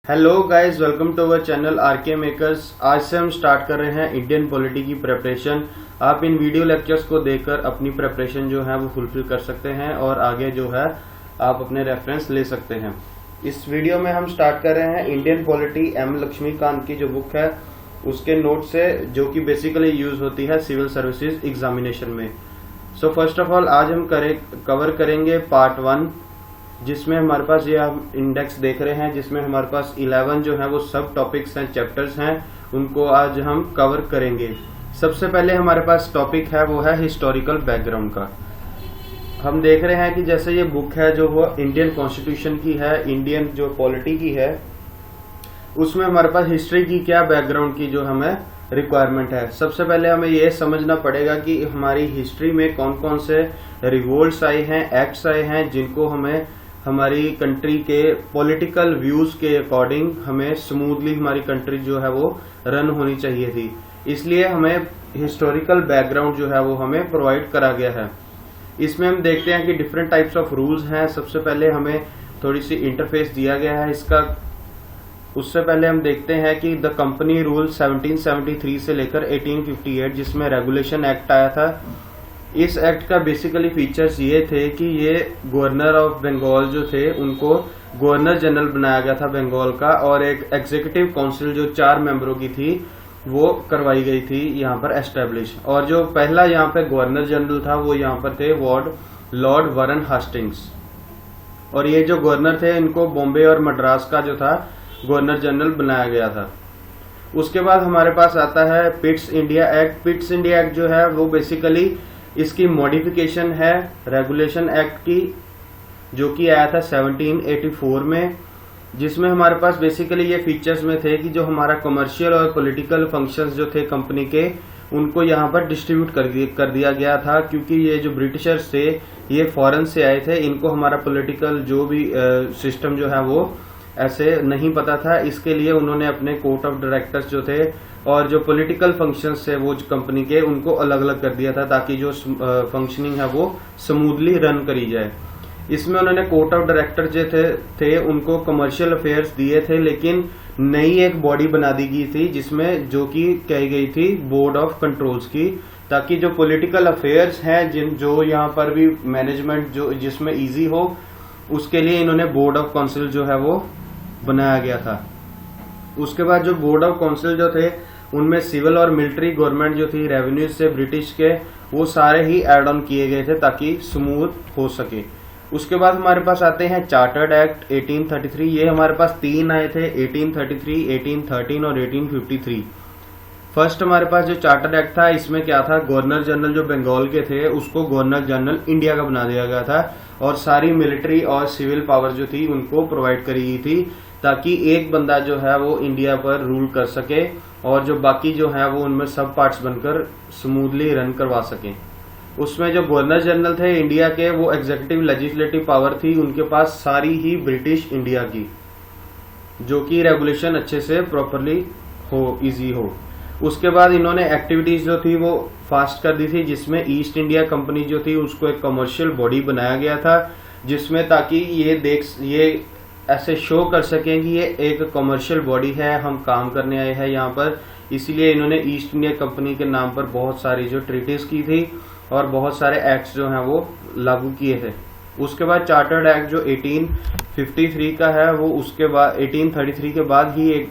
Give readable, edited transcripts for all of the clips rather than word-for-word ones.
Hello guys, welcome to our channel RK makers. आज से हम स्टार्ट कर रहे हैं इंडियन पॉलिटी की प्रिपरेशन। आप इन वीडियो लेक्चर्स को देखकर अपनी प्रिपरेशन जो है वो फुलफिल कर सकते हैं और आगे जो है आप अपने रेफरेंस ले सकते हैं। इस वीडियो में हम स्टार्ट कर रहे हैं इंडियन पॉलिटी एम लक्ष्मीकांत की जो बुक है उसके नोट से, जो कि बेसिकली यूज होती है सिविल सर्विसेज एग्जामिनेशन में। सो फर्स्ट ऑफ ऑल आज हम कवर करेंगे पार्ट 1, जिसमें हमारे पास ये हम इंडेक्स देख रहे हैं, जिसमें हमारे पास 11 जो है वो सब टॉपिक्स हैं, चैप्टर्स हैं, उनको आज हम कवर करेंगे। सबसे पहले हमारे पास टॉपिक है वो है हिस्टोरिकल बैकग्राउंड का। हम देख रहे हैं कि जैसे ये बुक है जो वो इंडियन कॉन्स्टिट्यूशन की है, इंडियन जो पॉलिटी की है, उसमें हमारे पास हिस्ट्री की क्या बैकग्राउंड की जो हमें रिक्वायरमेंट है। सबसे पहले हमें ये समझना पड़ेगा कि हमारी हिस्ट्री में कौन कौन से रिवोल्ट्स आए हैं, एक्ट्स आए हैं, जिनको हमें हमारी कंट्री के पॉलिटिकल व्यूज के अकॉर्डिंग हमें स्मूथली हमारी कंट्री जो है वो रन होनी चाहिए थी। इसलिए हमें हिस्टोरिकल बैकग्राउंड जो है वो हमें प्रोवाइड करा गया है। इसमें हम देखते हैं कि डिफरेंट टाइप्स ऑफ रूल्स हैं। सबसे पहले हमें थोड़ी सी इंटरफेस दिया गया है इसका। उससे पहले हम देखते हैं कि द कंपनी रूल 1773 से लेकर 1858, जिसमें रेगुलेशन एक्ट आया था। इस एक्ट का बेसिकली फीचर्स ये थे कि ये गवर्नर ऑफ बंगाल जो थे उनको गवर्नर जनरल बनाया गया था बंगाल का, और एक एग्जीक्यूटिव काउंसिल जो 4 मेंबरों की थी वो करवाई गई थी यहाँ पर एस्टेब्लिश। और जो पहला यहाँ पे गवर्नर जनरल था वो यहाँ पर थे लॉर्ड वारन हास्टिंग्स। और ये जो गवर्नर थे इनको बॉम्बे और मद्रास का जो था गवर्नर जनरल बनाया गया था। उसके बाद हमारे पास आता है Pitt's India act. Pitt's India act जो है वो बेसिकली इसकी मॉडिफिकेशन है रेगुलेशन एक्ट की, जो कि आया था 1784 में, जिसमें हमारे पास बेसिकली ये फीचर्स में थे कि जो हमारा कमर्शियल और पॉलिटिकल फंक्शंस जो थे कंपनी के, उनको यहाँ पर डिस्ट्रीब्यूट कर दिया गया था। क्योंकि ये जो ब्रिटिशर्स थे ये फॉरेन से आए थे, इनको हमारा पॉलिटिकल जो भी सिस्टम जो है वो ऐसे नहीं पता था। इसके लिए उन्होंने अपने कोर्ट ऑफ डायरेक्टर्स जो थे और जो पॉलिटिकल फंक्शंस थे वो कंपनी के, उनको अलग अलग कर दिया था ताकि जो फंक्शनिंग है वो स्मूथली रन करी जाए। इसमें उन्होंने कोर्ट ऑफ डायरेक्टर जो थे उनको कमर्शियल अफेयर्स दिए थे, लेकिन नई एक बॉडी बना दी गई थी जिसमें जो कि कही गई थी बोर्ड ऑफ कंट्रोल्स की, ताकि जो पॉलिटिकल अफेयर्स हैं जो यहाँ पर भी मैनेजमेंट जो जिसमें इजी हो, उसके लिए इन्होंने बोर्ड ऑफ काउंसिल जो है वो बनाया गया था। उसके बाद जो बोर्ड ऑफ काउंसिल जो थे उनमें सिविल और मिलिट्री गवर्नमेंट जो थी रेवेन्यू से ब्रिटिश के, वो सारे ही एड ऑन किए गए थे ताकि स्मूथ हो सके। उसके बाद हमारे पास आते हैं चार्टर्ड एक्ट 1833। ये हमारे पास 3 आए थे, 1833, 1813 और 1853। फर्स्ट हमारे पास जो चार्टर्ड एक्ट था, इसमें क्या था, गवर्नर जनरल जो बंगाल के थे उसको गवर्नर जनरल इंडिया का बना दिया गया था, और सारी मिलिट्री और सिविल पावर जो थी उनको प्रोवाइड करी गई थी ताकि एक बंदा जो है वो इंडिया पर रूल कर सके और जो बाकी जो है वो उनमें सब पार्ट्स बनकर स्मूथली रन करवा सके। उसमें जो गवर्नर जनरल थे इंडिया के, वो एग्जीक्यूटिव लेजिस्लेटिव पावर थी उनके पास सारी ही ब्रिटिश इंडिया की, जो कि रेगुलेशन अच्छे से प्रॉपरली हो, इजी हो। उसके बाद इन्होंने एक्टिविटीज जो थी वो फास्ट कर दी थी, जिसमें ईस्ट इंडिया कंपनी जो थी उसको एक कमर्शियल बॉडी बनाया गया था, जिसमें ताकि ये ऐसे शो कर सकें कि ये एक कमर्शियल बॉडी है, हम काम करने आए हैं यहाँ पर। इसीलिए इन्होंने ईस्ट इंडिया कंपनी के नाम पर बहुत सारी जो ट्रीटीज की थी और बहुत सारे एक्ट्स जो हैं वो लागू किए थे। उसके बाद चार्टर्ड एक्ट जो 1853 का है, वो उसके बाद 1833 के बाद ही एक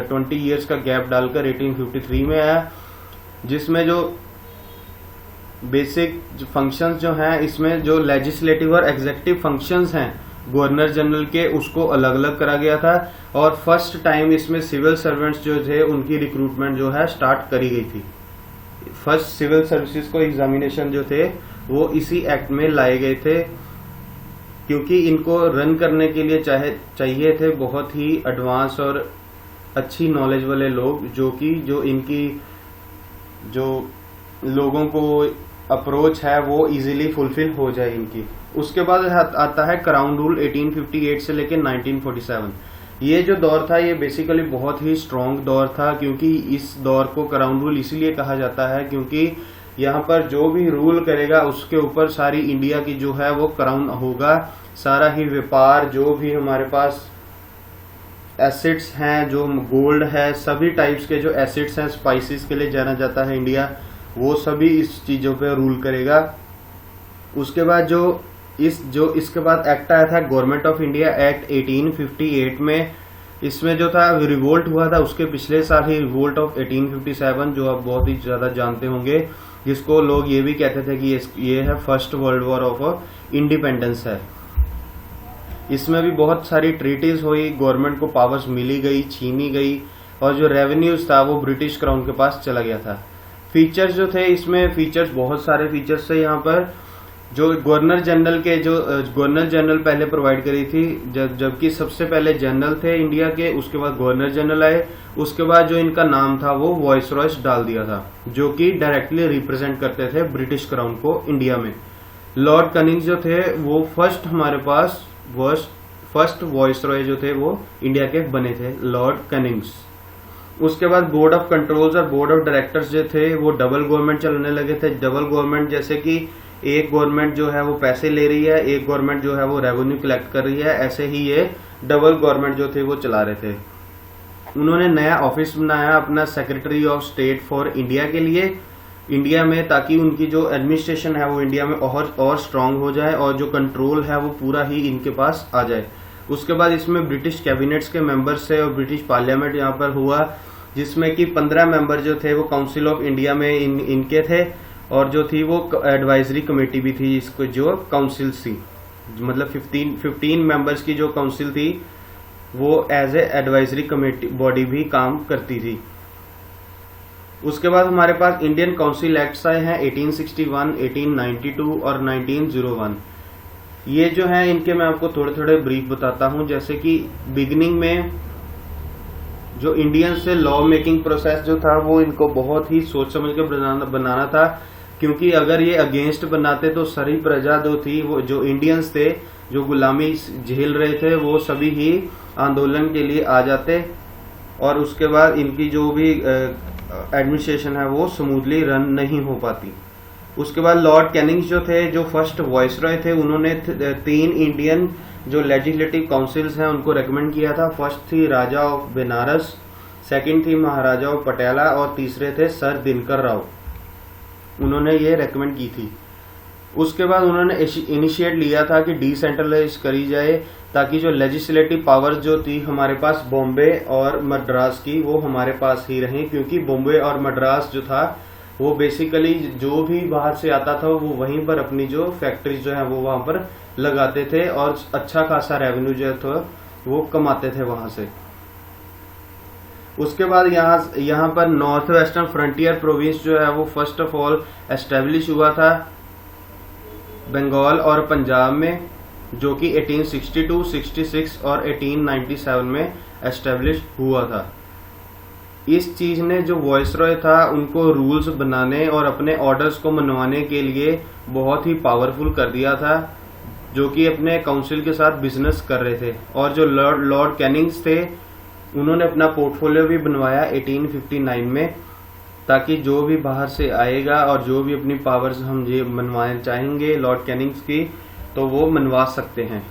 20 ईयर्स का गैप डालकर 1853 में आया, जिसमें जो बेसिक फंक्शंस जो हैं, इसमें जो लेजिस्लेटिव और एग्जीक्यूटिव फंक्शंस हैं गवर्नर जनरल के, उसको अलग अलग करा गया था। और फर्स्ट टाइम इसमें सिविल सर्वेंट्स जो थे उनकी रिक्रूटमेंट जो है स्टार्ट करी गई थी। फर्स्ट सिविल सर्विसेज को एग्जामिनेशन जो थे वो इसी एक्ट में लाए गए थे, क्योंकि इनको रन करने के लिए चाहिए थे बहुत ही एडवांस और अच्छी नॉलेज वाले लोग, जो इनकी जो लोगों को अप्रोच है वो इजीली फुलफिल हो जाए इनकी। उसके बाद आता है क्राउन रूल 1858 से लेकर 1947। ये जो दौर था ये बेसिकली बहुत ही स्ट्रॉन्ग दौर था, क्योंकि इस दौर को क्राउन रूल इसीलिए कहा जाता है क्योंकि यहाँ पर जो भी रूल करेगा उसके ऊपर सारी इंडिया की जो है वो क्राउन होगा। सारा ही व्यापार जो भी हमारे पास एसिड्स हैं, जो गोल्ड है, सभी टाइप्स के जो एसिड्स हैं, स्पाइसेस के लिए जाना जाता है इंडिया, वो सभी इस चीजों पे रूल करेगा। उसके बाद इसके बाद एक्ट आया था गवर्नमेंट ऑफ इंडिया एक्ट 1858 में। इसमें जो था रिवोल्ट हुआ था उसके पिछले साल ही, रिवोल्ट ऑफ 1857, जो आप बहुत ही ज्यादा जानते होंगे, जिसको लोग ये भी कहते थे कि ये है first world war of independence है। इसमें भी बहुत सारी ट्रीटीज हुई, गवर्नमेंट को पावर्स मिली गई, छीनी गई, और जो रेवेन्यूज था वो ब्रिटिश क्राउन के पास चला गया था। फीचर्स जो थे इसमें, फीचर्स बहुत सारे फीचर्स थे यहाँ पर। जो गवर्नर जनरल पहले प्रोवाइड करी थी, जबकि सबसे पहले जनरल थे इंडिया के, उसके बाद गवर्नर जनरल आए, उसके बाद जो इनका नाम था वो वॉइसरॉयस डाल दिया था, जो कि डायरेक्टली रिप्रेजेंट करते थे ब्रिटिश क्राउन को इंडिया में। लॉर्ड कनिंग्स जो थे वो फर्स्ट वॉइसरॉय जो थे वो इंडिया के बने थे, लॉर्ड कनिंग्स। उसके बाद बोर्ड ऑफ कंट्रोल्स और बोर्ड ऑफ डायरेक्टर्स जो थे वो डबल गवर्नमेंट चलने लगे थे। डबल गवर्नमेंट जैसे कि एक गवर्नमेंट जो है वो पैसे ले रही है, एक गवर्नमेंट जो है वो रेवेन्यू कलेक्ट कर रही है, ऐसे ही ये डबल गवर्नमेंट जो थे वो चला रहे थे। उन्होंने नया ऑफिस बनाया अपना secretary of state for India के लिए इंडिया में, ताकि उनकी जो एडमिनिस्ट्रेशन है वो इंडिया में और स्ट्रांग हो जाए और जो कंट्रोल है वो पूरा ही इनके पास आ जाए। उसके बाद इसमें ब्रिटिश कैबिनेट्स के मेंबर्स थे और ब्रिटिश पार्लियामेंट यहाँ पर हुआ, जिसमें कि 15 मेंबर जो थे वो काउंसिल ऑफ इंडिया में इनके थे, और जो थी वो एडवाइजरी कमेटी भी थी, इसको जो काउंसिल थी, मतलब 15 मेंबर्स की जो काउंसिल थी वो as a advisory committee body भी काम करती थी। उसके बाद हमारे पास इंडियन काउंसिल एक्ट्स आए हैं 1861, 1892 और 1901। ये जो है इनके मैं आपको थोड़े थोड़े ब्रीफ बताता हूं। जैसे कि बिगिनिंग में जो इंडियन से लॉ मेकिंग प्रोसेस जो था वो इनको बहुत ही सोच समझ के बनाना था, क्योंकि अगर ये अगेंस्ट बनाते तो सारी प्रजा जो थी, वो जो इंडियंस थे जो गुलामी झेल रहे थे, वो सभी ही आंदोलन के लिए आ जाते, और उसके बाद इनकी जो भी एडमिनिस्ट्रेशन है वो स्मूथली रन नहीं हो पाती। उसके बाद लॉर्ड कैनिंग्स जो थे, जो फर्स्ट वॉइसरॉय थे, उन्होंने 3 इंडियन जो लेजिस्लेटिव काउंसिल्स हैं उनको रेकमेंड किया था। फर्स्ट थी राजा ऑफ बनारस, सेकंड थी महाराजा ऑफ पटियाला, और तीसरे थे सर दिनकर राव। उन्होंने ये रेकमेंड की थी। उसके बाद उन्होंने इनिशिएट लिया था कि डिसेंट्रलाइज करी जाए, ताकि जो लेजिस्लेटिव पावर जो थी हमारे पास बॉम्बे और मद्रास की, वो हमारे पास ही रहे, क्योंकि बॉम्बे और मद्रास जो था वो बेसिकली जो भी बाहर से आता था वो वहीं पर अपनी जो फैक्ट्रीज जो है वो वहां पर लगाते थे, और अच्छा खासा रेवेन्यू जो था वो कमाते थे वहां से। उसके बाद यहाँ पर नॉर्थ वेस्टर्न फ्रंटियर प्रोविंस जो है वो फर्स्ट ऑफ ऑल एस्टेब्लिश हुआ था बंगाल और पंजाब में, जो कि 1862, 66 और 1897 में एस्टेब्लिश हुआ था। इस चीज ने जो वॉइसरॉय था उनको रूल्स बनाने और अपने ऑर्डर्स को मनवाने के लिए बहुत ही पावरफुल कर दिया था, जो कि अपने काउंसिल के साथ बिजनेस कर रहे थे। और जो लॉर्ड कैनिंग्स थे उन्होंने अपना पोर्टफोलियो भी बनवाया 1859 में, ताकि जो भी बाहर से आएगा और जो भी अपनी पावर्स हम ये मनवाना चाहेंगे लॉर्ड कैनिंग्स की, तो वो मनवा सकते हैं।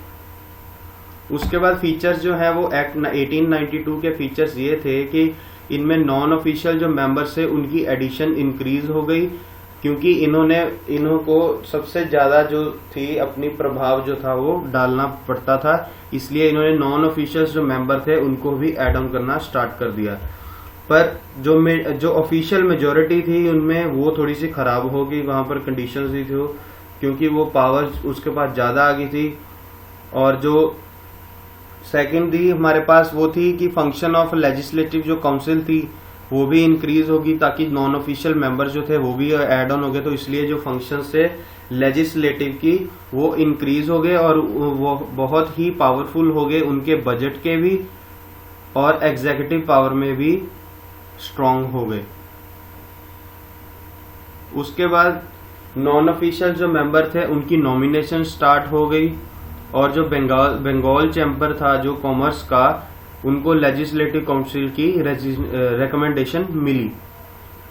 उसके बाद फीचर्स जो है वो एक्ट 1892 के फीचर्स ये थे कि इनमें नॉन ऑफिशियल जो मेंबर्स थे उनकी एडिशन इंक्रीज हो गई, क्योंकि इनको सबसे ज्यादा जो थी अपनी प्रभाव जो था वो डालना पड़ता था, इसलिए इन्होंने नॉन ऑफिशियल जो मेंबर थे उनको भी एड ऑन करना स्टार्ट कर दिया। पर जो ऑफिशियल मेजोरिटी थी उनमें वो थोड़ी सी खराब हो गई, वहां पर कंडीशंस भी थी, क्योंकि वो पावर उसके पास ज्यादा आ गई थी। और जो सेकंड थी हमारे पास वो थी कि फंक्शन ऑफ लेजिस्लेटिव जो काउंसिल थी वो भी इंक्रीज होगी, ताकि नॉन ऑफिशियल मेंबर जो थे वो भी एड ऑन हो गए, तो इसलिए जो फंक्शंस थे लेजिस्लेटिव की वो इंक्रीज हो गए और वो बहुत ही पावरफुल हो गए, उनके बजट के भी और एग्जीक्यूटिव पावर में भी स्ट्रांग हो गए। उसके बाद नॉन ऑफिशियल जो मेंबर थे उनकी नॉमिनेशन स्टार्ट हो गई, और जो बंगाल चैम्बर था जो कॉमर्स का, उनको लेजिस्लेटिव काउंसिल की रिकमेंडेशन मिली।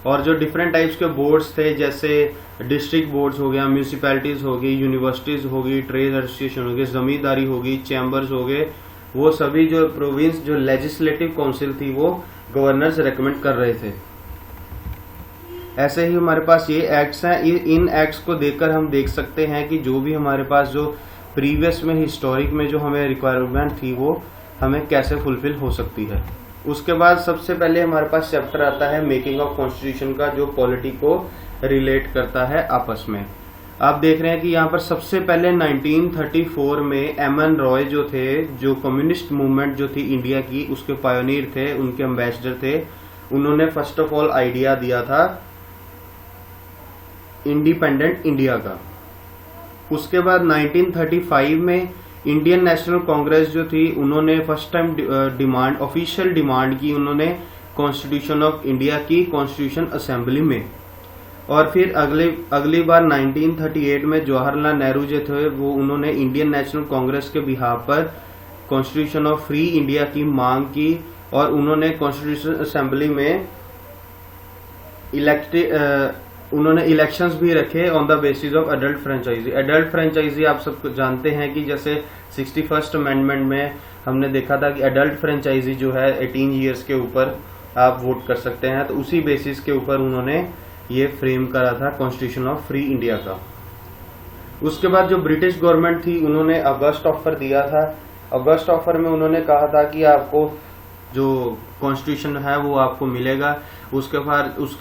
और जो डिफरेंट टाइप्स के बोर्ड्स थे, जैसे डिस्ट्रिक्ट बोर्ड्स हो गया, म्यूनिसिपैलिटीज हो गई, यूनिवर्सिटीज हो गई, ट्रेड एसोसिएशन हो गई, जमींदारी हो गई, चैम्बर्स हो गए, वो सभी जो प्रोविंस जो लेजिस्लेटिव काउंसिल थी वो गवर्नर्स रेकमेंड कर रहे थे। ऐसे ही हमारे पास ये एक्ट्स हैं। इन एक्ट्स को देखकर हम देख सकते हैं कि जो भी हमारे पास जो प्रीवियस में हिस्टोरिक में जो हमें रिक्वायरमेंट थी वो हमें कैसे फुलफिल हो सकती है। उसके बाद सबसे पहले हमारे पास चैप्टर आता है मेकिंग ऑफ कॉन्स्टिट्यूशन का, जो पॉलिटी को रिलेट करता है आपस में। आप देख रहे हैं कि यहाँ पर सबसे पहले 1934 में एमएन रॉय जो थे, जो कम्युनिस्ट मूवमेंट जो थी इंडिया की, उसके पायोनियर थे, उनके एम्बेसडर थे। उन्होंने फर्स्ट ऑफ ऑल आइडिया दिया था इंडिपेंडेंट इंडिया का। उसके बाद 1935 में इंडियन नेशनल कांग्रेस जो थी, उन्होंने फर्स्ट टाइम ऑफिशियल डिमांड की उन्होंने कॉन्स्टिट्यूशन ऑफ इंडिया की कॉन्स्टिट्यूशन असेंबली में। और फिर अगली बार 1938 में जवाहरलाल नेहरू जो थे वो उन्होंने इंडियन नेशनल कांग्रेस के बिहाफ पर कॉन्स्टिट्यूशन ऑफ फ्री इंडिया की मांग की, और उन्होंने कॉन्स्टिट्यूशन असेंबली में उन्होंने इलेक्शंस भी रखे on the basis of adult franchise. Adult franchise आप सब जानते हैं कि जैसे 61st अमेंडमेंट में हमने देखा था कि एडल्ट फ्रेंचाइजी जो है 18 ईयर्स के ऊपर आप वोट कर सकते हैं, तो उसी बेसिस के ऊपर उन्होंने ये फ्रेम करा था कॉन्स्टिट्यूशन ऑफ फ्री इंडिया का। उसके बाद जो ब्रिटिश गवर्नमेंट थी उन्होंने अगस्त ऑफर दिया था। अगस्त ऑफर में उन्होंने कहा था कि आपको जो कॉन्स्टिट्यूशन है वो आपको मिलेगा। उसके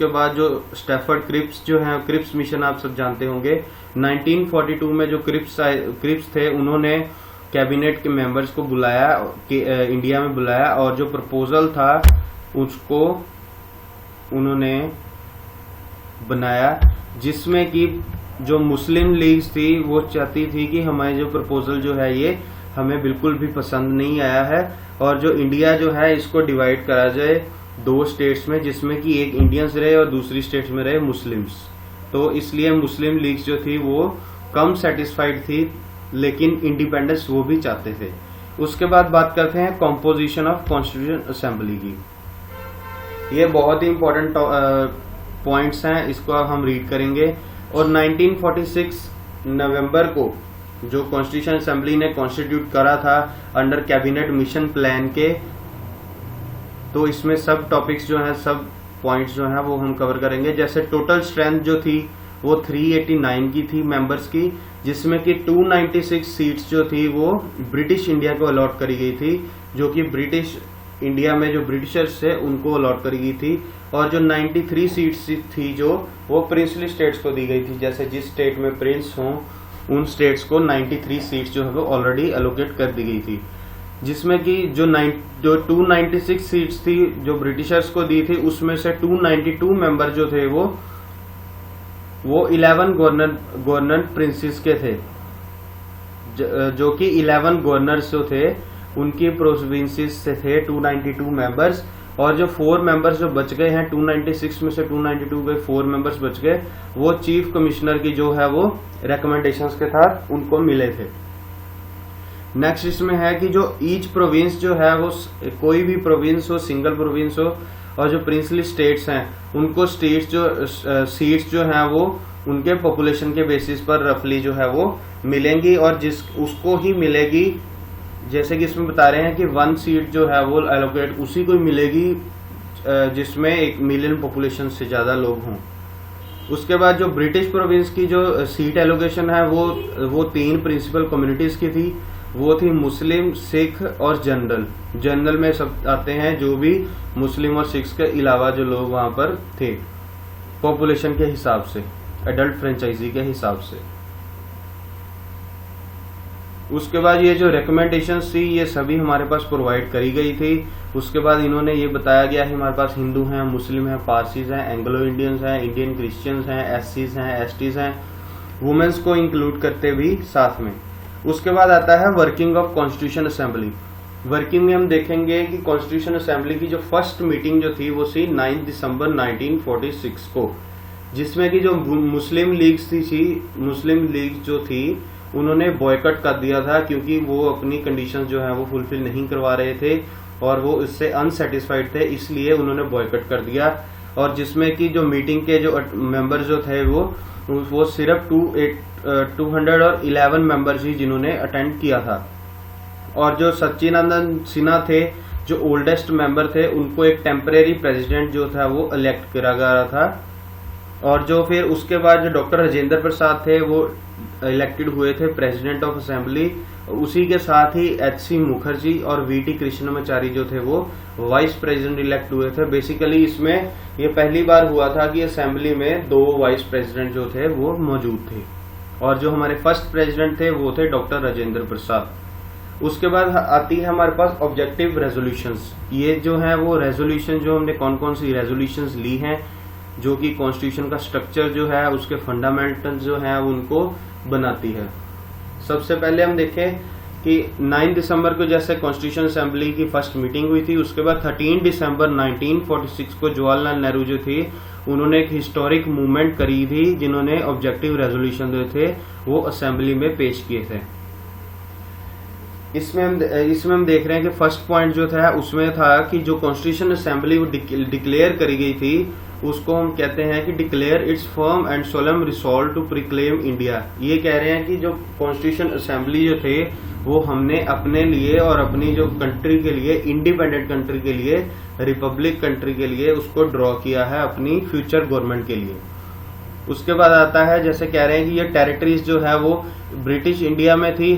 बाद जो स्टैफर्ड क्रिप्स जो है, क्रिप्स मिशन आप सब जानते होंगे, 1942 में जो क्रिप्स थे उन्होंने कैबिनेट के मेंबर्स को बुलाया, इंडिया में बुलाया, और जो प्रपोजल था उसको उन्होंने बनाया, जिसमें कि जो मुस्लिम लीग थी वो चाहती थी कि हमारे जो प्रपोजल जो है ये हमें बिल्कुल भी पसंद नहीं आया है, और जो इंडिया जो है इसको डिवाइड करा जाए 2 स्टेट्स में, जिसमें कि एक इंडियंस रहे और दूसरी स्टेट्स में रहे मुस्लिम्स। तो इसलिए मुस्लिम लीग जो थी वो कम सेटिस्फाइड थी, लेकिन इंडिपेंडेंस वो भी चाहते थे। उसके बाद बात करते हैं कॉम्पोजिशन ऑफ कॉन्स्टिट्यूशन असेंबली की। ये बहुत ही इंपॉर्टेंट पॉइंट्स हैं, इसको अब हम रीड करेंगे। और 1946 नवंबर को जो कॉन्स्टिट्यूशन असेंबली ने कॉन्स्टिट्यूट करा था अंडर कैबिनेट मिशन प्लान के, तो इसमें सब टॉपिक्स जो हैं, सब पॉइंट्स जो हैं वो हम कवर करेंगे। जैसे टोटल स्ट्रेंथ जो थी वो 389 की थी मेंबर्स की, जिसमें कि 296 सीट्स जो थी वो ब्रिटिश इंडिया को अलॉट करी गई थी, जो कि ब्रिटिश इंडिया में जो ब्रिटिशर्स थे उनको अलॉट करी गई थी। और जो 93 सीट्स थी जो वो प्रिंसली स्टेट्स को दी गई थी। जैसे जिस स्टेट में प्रिंस हों उन स्टेट्स को 93 सीट्स जो है वो ऑलरेडी एलोकेट कर दी गई थी, जिसमें कि जो 296 सीट्स थी जो ब्रिटिशर्स को दी थी, उसमें से 292 मेंबर जो थे वो 11 गवर्नर प्रिंसेस के थे, जो कि 11 गवर्नर्स जो थे उनकी प्रोविंसेस से थे 292 मेंबर्स। और जो 4 मेंबर्स जो बच गए हैं 296 में से 292 के 4 मेंबर्स बच गए, वो चीफ कमिश्नर की जो है वो रिकमेंडेशंस के साथ उनको मिले थे। नेक्स्ट इसमें है कि जो ईच प्रोविंस जो है वो कोई भी प्रोविंस हो, सिंगल प्रोविंस हो, और जो प्रिंसली स्टेट्स हैं उनको सीट्स जो हैं वो उनके पॉपुलेशन के बेसिस पर रफली जो है वो मिलेंगी, और उसको ही मिलेगी। जैसे कि इसमें बता रहे हैं कि 1 सीट जो है वो एलोकेट उसी को मिलेगी जिसमें 1 मिलियन पॉपुलेशन से ज्यादा लोग हों। उसके बाद जो ब्रिटिश प्रोविंस की जो सीट एलोकेशन है वो 3 प्रिंसिपल कम्युनिटीज की थी। वो थी मुस्लिम, सिख और जनरल में सब आते हैं जो भी मुस्लिम और सिख के अलावा जो लोग वहां पर थे पॉपुलेशन के हिसाब से, एडल्ट फ्रेंचाइजी के हिसाब से। उसके बाद ये जो रिकमेंडेशंस थी ये सभी हमारे पास प्रोवाइड करी गई थी। उसके बाद इन्होंने ये बताया गया है हमारे पास हिंदू हैं, मुस्लिम हैं, पारसीज हैं, एंग्लो इंडियंस हैं, इंडियन क्रिश्चियंस हैं, एससीज हैं, एसटीज हैं, वुमेन्स को इंक्लूड करते भी साथ में। उसके बाद आता है working of constitution assembly. Working में हम देखेंगे कि कॉन्स्टिट्यूशन असेंबली की जो फर्स्ट मीटिंग जो थी वो थी 9 दिसंबर 1946 को, जिसमें कि जो मुस्लिम लीग जो थी उन्होंने बॉयकॉट कर दिया था, क्योंकि वो अपनी कंडीशंस जो है वो फुलफिल नहीं करवा रहे थे और वो इससे अनसेटिस्फाइड थे, इसलिए उन्होंने बॉयकॉट कर दिया। और जिसमें कि जो मीटिंग के जो मेंबर जो थे वो सिर्फ 211 मेंबर्स ही जिन्होंने अटेंड किया था। और जो सच्चिदानंद सिन्हा थे जो ओल्डेस्ट मेंबर थे, उनको एक टेम्परेरी प्रेसिडेंट जो था वो इलेक्ट करा गया था। और जो फिर उसके बाद जो डॉक्टर राजेंद्र प्रसाद थे वो इलेक्टेड हुए थे प्रेसिडेंट ऑफ असेंबली। उसी के साथ ही एच.सी. मुखर्जी और वी.टी. कृष्णमाचारी जो थे वो वाइस प्रेसिडेंट इलेक्ट हुए थे। बेसिकली इसमें ये पहली बार हुआ था कि असेंबली में 2 वाइस प्रेसिडेंट जो थे वो मौजूद थे। और जो हमारे फर्स्ट प्रेसिडेंट थे वो थे डॉक्टर राजेंद्र प्रसाद। उसके बाद आती है हमारे पास ऑब्जेक्टिव रेजोल्यूशंस। ये जो है वो रेजोल्यूशन जो हमने कौन कौन सी रेजोल्यूशंस ली हैं जो कि कॉन्स्टिट्यूशन का स्ट्रक्चर जो है उसके फंडामेंटल जो है उनको बनाती है। सबसे पहले हम देखें कि 9 दिसंबर को जैसे कॉन्स्टिट्यूशन असेंबली की फर्स्ट मीटिंग हुई थी, उसके बाद 13 दिसंबर 1946 को जवाहरलाल नेहरू जो थी उन्होंने एक हिस्टोरिक मूवमेंट करी थी, जिन्होंने ऑब्जेक्टिव रेजोल्यूशन जो थे वो असेंबली में पेश किए थे। इसमें हम देख रहे हैं कि फर्स्ट पॉइंट जो था उसमें था कि जो कॉन्स्टिट्यूशन असेंबली वो डिक्लेयर करी गई थी उसको हम कहते हैं कि declare its firm and solemn resolve to proclaim India. ये कह रहे हैं कि जो कॉन्स्टिट्यूशन असेंबली जो थे वो हमने अपने लिए और अपनी जो कंट्री के लिए, इंडिपेंडेंट कंट्री के लिए, रिपब्लिक कंट्री के लिए उसको ड्रॉ किया है अपनी फ्यूचर गवर्नमेंट के लिए। उसके बाद आता है जैसे कह रहे हैं कि ये टेरिटरीज जो है वो ब्रिटिश इंडिया में थी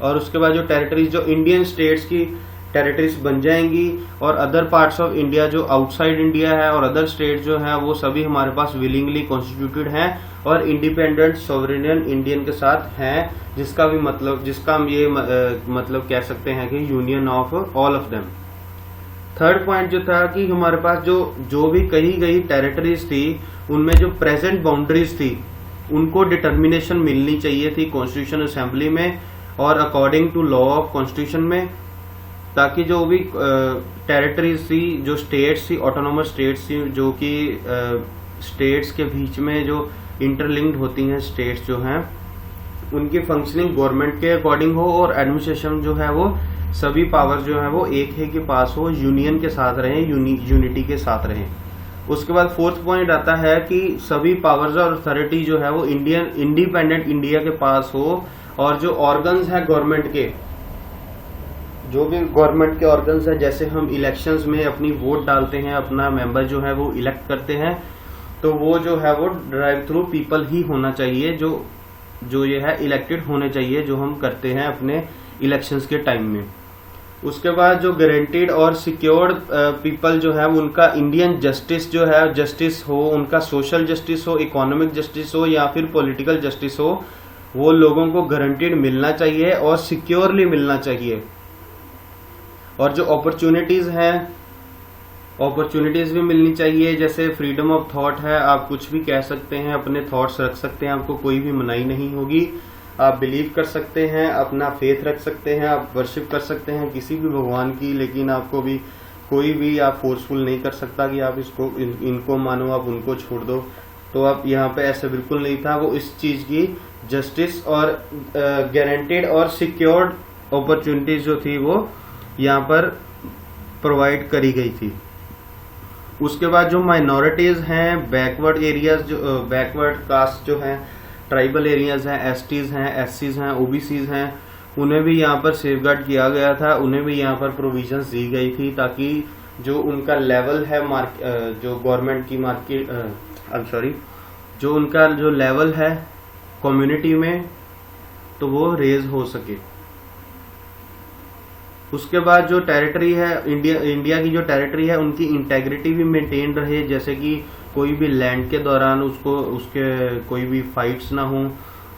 और उसके बाद जो टेरिटरीज जो इंडियन स्टेट्स की टेरिटरीज बन जाएंगी और अदर पार्ट्स ऑफ इंडिया जो आउटसाइड इंडिया है और अदर स्टेट जो है वो सभी हमारे पास विलिंगली कॉन्स्टिट्यूटेड हैं और इंडिपेंडेंट सोवरेन इंडियन के साथ हैं, जिसका हम ये मतलब कह सकते हैं कि union of all of them. Third point जो था कि हमारे पास जो भी कही गई टेरिटरीज थी उनमें जो प्रेजेंट बाउंड्रीज थी उनको डिटर्मिनेशन मिलनी चाहिए थी कॉन्स्टिट्यूशन असेंबली में और according to law of constitution में, ताकि जो भी टेरिटरीज थी, जो स्टेट्स थी, ऑटोनोमस स्टेट्स थी, जो कि स्टेट्स के बीच में जो इंटरलिंक्ड होती हैं स्टेट्स जो हैं, उनकी फंक्शनिंग गवर्नमेंट के अकॉर्डिंग हो और एडमिनिस्ट्रेशन जो है वो सभी पावर जो है वो एक ही के पास हो, यूनियन के साथ रहें, यूनिटी के साथ रहें। उसके बाद फोर्थ पॉइंट आता है कि सभी पावर्स और अथॉरिटी जो है वो इंडिपेंडेंट इंडिया के पास हो और जो ऑर्गन्स हैं गवर्नमेंट के, जो भी गवर्नमेंट के ऑर्गन्स हैं, जैसे हम इलेक्शंस में अपनी वोट डालते हैं, अपना मेंबर जो है वो इलेक्ट करते हैं, तो वो जो है वो ड्राइव थ्रू पीपल ही होना चाहिए, जो ये है इलेक्टेड होने चाहिए, जो हम करते हैं अपने इलेक्शंस के टाइम में। उसके बाद जो गारंटीड और सिक्योर्ड पीपल जो है उनका इंडियन जस्टिस जो है, जस्टिस हो, उनका सोशल जस्टिस हो, इकोनॉमिक जस्टिस हो या फिर पॉलिटिकल जस्टिस हो, वो लोगों को गारंटीड मिलना चाहिए और सिक्योरली मिलना चाहिए। और जो अपॉर्चुनिटीज हैं, अपॉर्चुनिटीज भी मिलनी चाहिए, जैसे फ्रीडम ऑफ थॉट है, आप कुछ भी कह सकते हैं, अपने थॉट्स रख सकते हैं, आपको कोई भी मनाही नहीं होगी, आप बिलीव कर सकते हैं, अपना फेथ रख सकते हैं, आप वर्शिप कर सकते हैं किसी भी भगवान की, लेकिन आपको भी कोई भी आप फोर्सफुल नहीं कर सकता कि आप इनको मानो, आप उनको छोड़ दो। तो आप यहाँ पे ऐसा बिल्कुल नहीं था, वो इस चीज की जस्टिस और गारंटीड और सिक्योर्ड अपॉर्चुनिटीज जो थी वो यहाँ पर प्रोवाइड करी गई थी। उसके बाद जो माइनॉरिटीज हैं, बैकवर्ड एरियाज, जो बैकवर्ड कास्ट जो हैं, ट्राइबल एरियाज हैं, एसटीज हैं, एससीज हैं, ओबीसीज हैं, उन्हें भी यहाँ पर सेफगार्ड किया गया था, उन्हें भी यहाँ पर प्रोविजंस दी गई थी ताकि जो उनका लेवल है जो गवर्नमेंट की जो उनका जो लेवल है कम्युनिटी में तो वो रेज हो सके। उसके बाद जो टेरिटरी है, इंडिया की जो टेरिटरी है उनकी इंटेग्रिटी भी मेंटेन रहे, जैसे कि कोई भी लैंड के दौरान उसके कोई भी फाइट्स ना हो,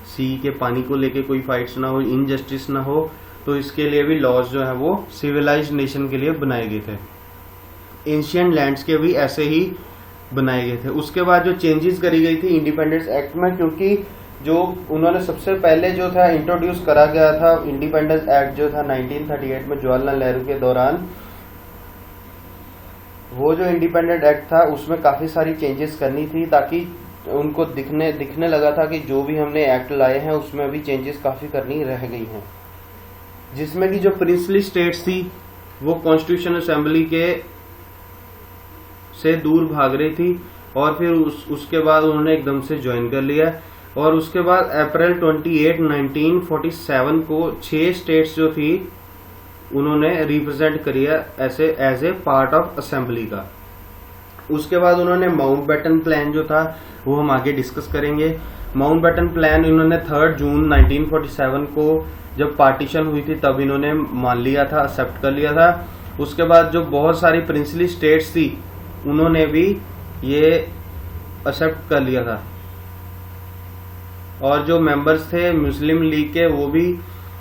सी के पानी को लेके कोई फाइट्स ना हो, इनजस्टिस ना हो, तो इसके लिए भी लॉज जो है वो सिविलाइज्ड नेशन के लिए बनाए गए थे। एंशिएंट लैंड्स के भी ऐसे ही बनाए गए थे। उसके बाद जो चेंजेस करी गई थी इंडिपेंडेंस एक्ट में, क्योंकि जो उन्होंने सबसे पहले जो था इंट्रोड्यूस करा गया था इंडिपेंडेंस एक्ट जो था 1938 में जवाहरलाल नेहरू के दौरान, वो जो इंडिपेंडेंट एक्ट था उसमें काफी सारी चेंजेस करनी थी ताकि उनको दिखने लगा था कि जो भी हमने एक्ट लाए हैं उसमें भी चेंजेस काफी करनी रह गई हैं, जिसमें कि जो प्रिंसली स्टेट्स थी वो कॉन्स्टिट्यूशन असेंबली के से दूर भाग रही थी और फिर उसके बाद उन्होंने एकदम से ज्वाइन कर लिया। और उसके बाद अप्रैल 28, 1947 को 6 स्टेट्स जो थी उन्होंने रिप्रेजेंट किया ऐसे as a part of assembly का। उसके बाद उन्होंने माउंटबेटन प्लान जो था वो हम आगे डिस्कस करेंगे। माउंटबेटन प्लान इन्होंने 3 जून 1947 को जब पार्टीशन हुई थी तब इन्होंने मान लिया था, एक्सेप्ट कर लिया था। उसके बाद जो बहुत सारी प्रिंसली स्टेट्स थी उन्होंने भी ये एक्सेप्ट कर लिया था, और जो मेंबर्स थे मुस्लिम लीग के वो भी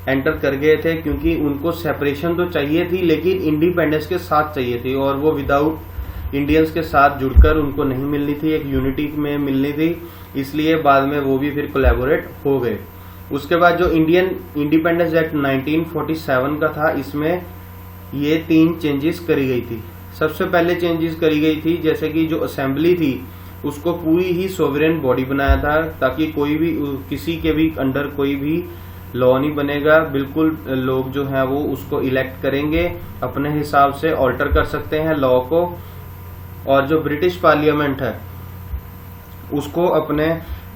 एंटर कर गए थे, क्योंकि उनको सेपरेशन तो चाहिए थी लेकिन इंडिपेंडेंस के साथ चाहिए थी, और वो विदाउट इंडियंस के साथ जुड़कर उनको नहीं मिलनी थी, एक यूनिटी में मिलनी थी। इसलिए बाद में वो भी फिर कोलैबोरेट हो गए। उसके बाद जो इंडियन इंडिपेंडेंस एक्ट 1947 का था, इसमें ये 3 चेंजेस करी गई थी। सबसे पहले चेंजेस करी गई थी जैसे कि जो असेंबली थी उसको पूरी ही सोवरेन बॉडी बनाया था, ताकि कोई भी किसी के भी अंडर कोई भी लॉ नहीं बनेगा। बिल्कुल लोग जो हैं वो उसको इलेक्ट करेंगे, अपने हिसाब से ऑल्टर कर सकते हैं लॉ को। और जो ब्रिटिश पार्लियामेंट है उसको अपने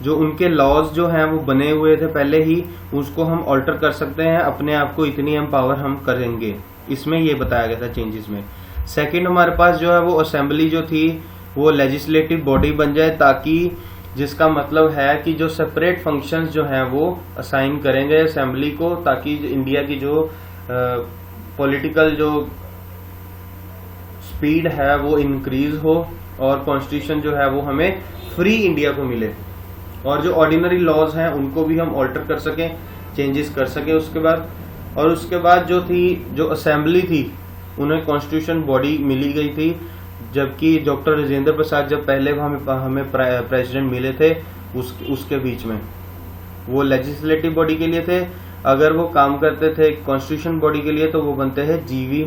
जो उनके लॉज जो हैं वो बने हुए थे पहले ही, उसको हम ऑल्टर कर सकते हैं, अपने आप को इतनी एम्पावर हम करेंगे। इसमें ये बताया गया था चेंजेस में। सेकंड हमारे पास जो है वो असेंबली जो थी वो लेजिस्लेटिव बॉडी बन जाए, ताकि जिसका मतलब है कि जो सेपरेट फंक्शंस जो हैं वो असाइन करेंगे असेंबली को, ताकि इंडिया की जो पॉलिटिकल जो स्पीड है वो इंक्रीज हो और कॉन्स्टिट्यूशन जो है वो हमें फ्री इंडिया को मिले, और जो ऑर्डिनरी लॉज हैं उनको भी हम ऑल्टर कर सकें, चेंजेस कर सकें उसके बाद। और उसके बाद जो असेंबली थी उन्हें कॉन्स्टिट्यूशन बॉडी मिली गई थी, जबकि डॉक्टर राजेंद्र प्रसाद जब पहले हमें प्रेसिडेंट मिले थे उसके बीच में वो लेजिस्लेटिव बॉडी के लिए थे। अगर वो काम करते थे कॉन्स्टिट्यूशन बॉडी के लिए तो वो बनते हैं जीवी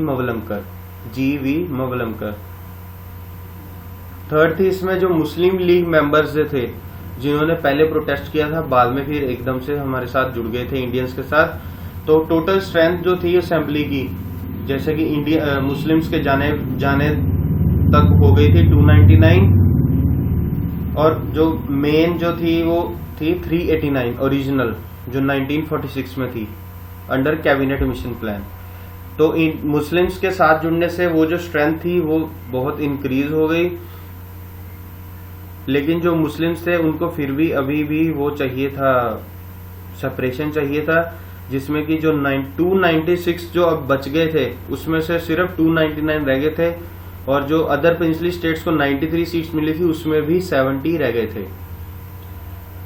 मवलंकर। थर्ड थी इसमें जो मुस्लिम लीग मेंबर्स थे जिन्होंने पहले प्रोटेस्ट किया था, बाद में फिर एकदम से हमारे साथ जुड़ गए थे इंडियंस के साथ। तो टोटल स्ट्रेंथ जो थी असेंबली की, जैसे कि इंडिया मुस्लिम्स के जाने तक हो गई थी 299, और जो मेन जो थी वो थी 389 ओरिजिनल जो 1946 में थी अंडर कैबिनेट मिशन प्लान। तो मुस्लिम्स के साथ जुड़ने से वो जो स्ट्रेंथ थी वो बहुत इंक्रीज हो गई, लेकिन जो मुस्लिम्स थे उनको फिर भी अभी भी वो चाहिए था, सेपरेशन चाहिए था, जिसमें कि जो 296 जो अब बच गए थे उसमें से सिर्फ 299 रह गए थे, और जो अदर प्रिंसली स्टेट्स को 93 सीट्स मिली थी उसमें भी 70 रह गए थे।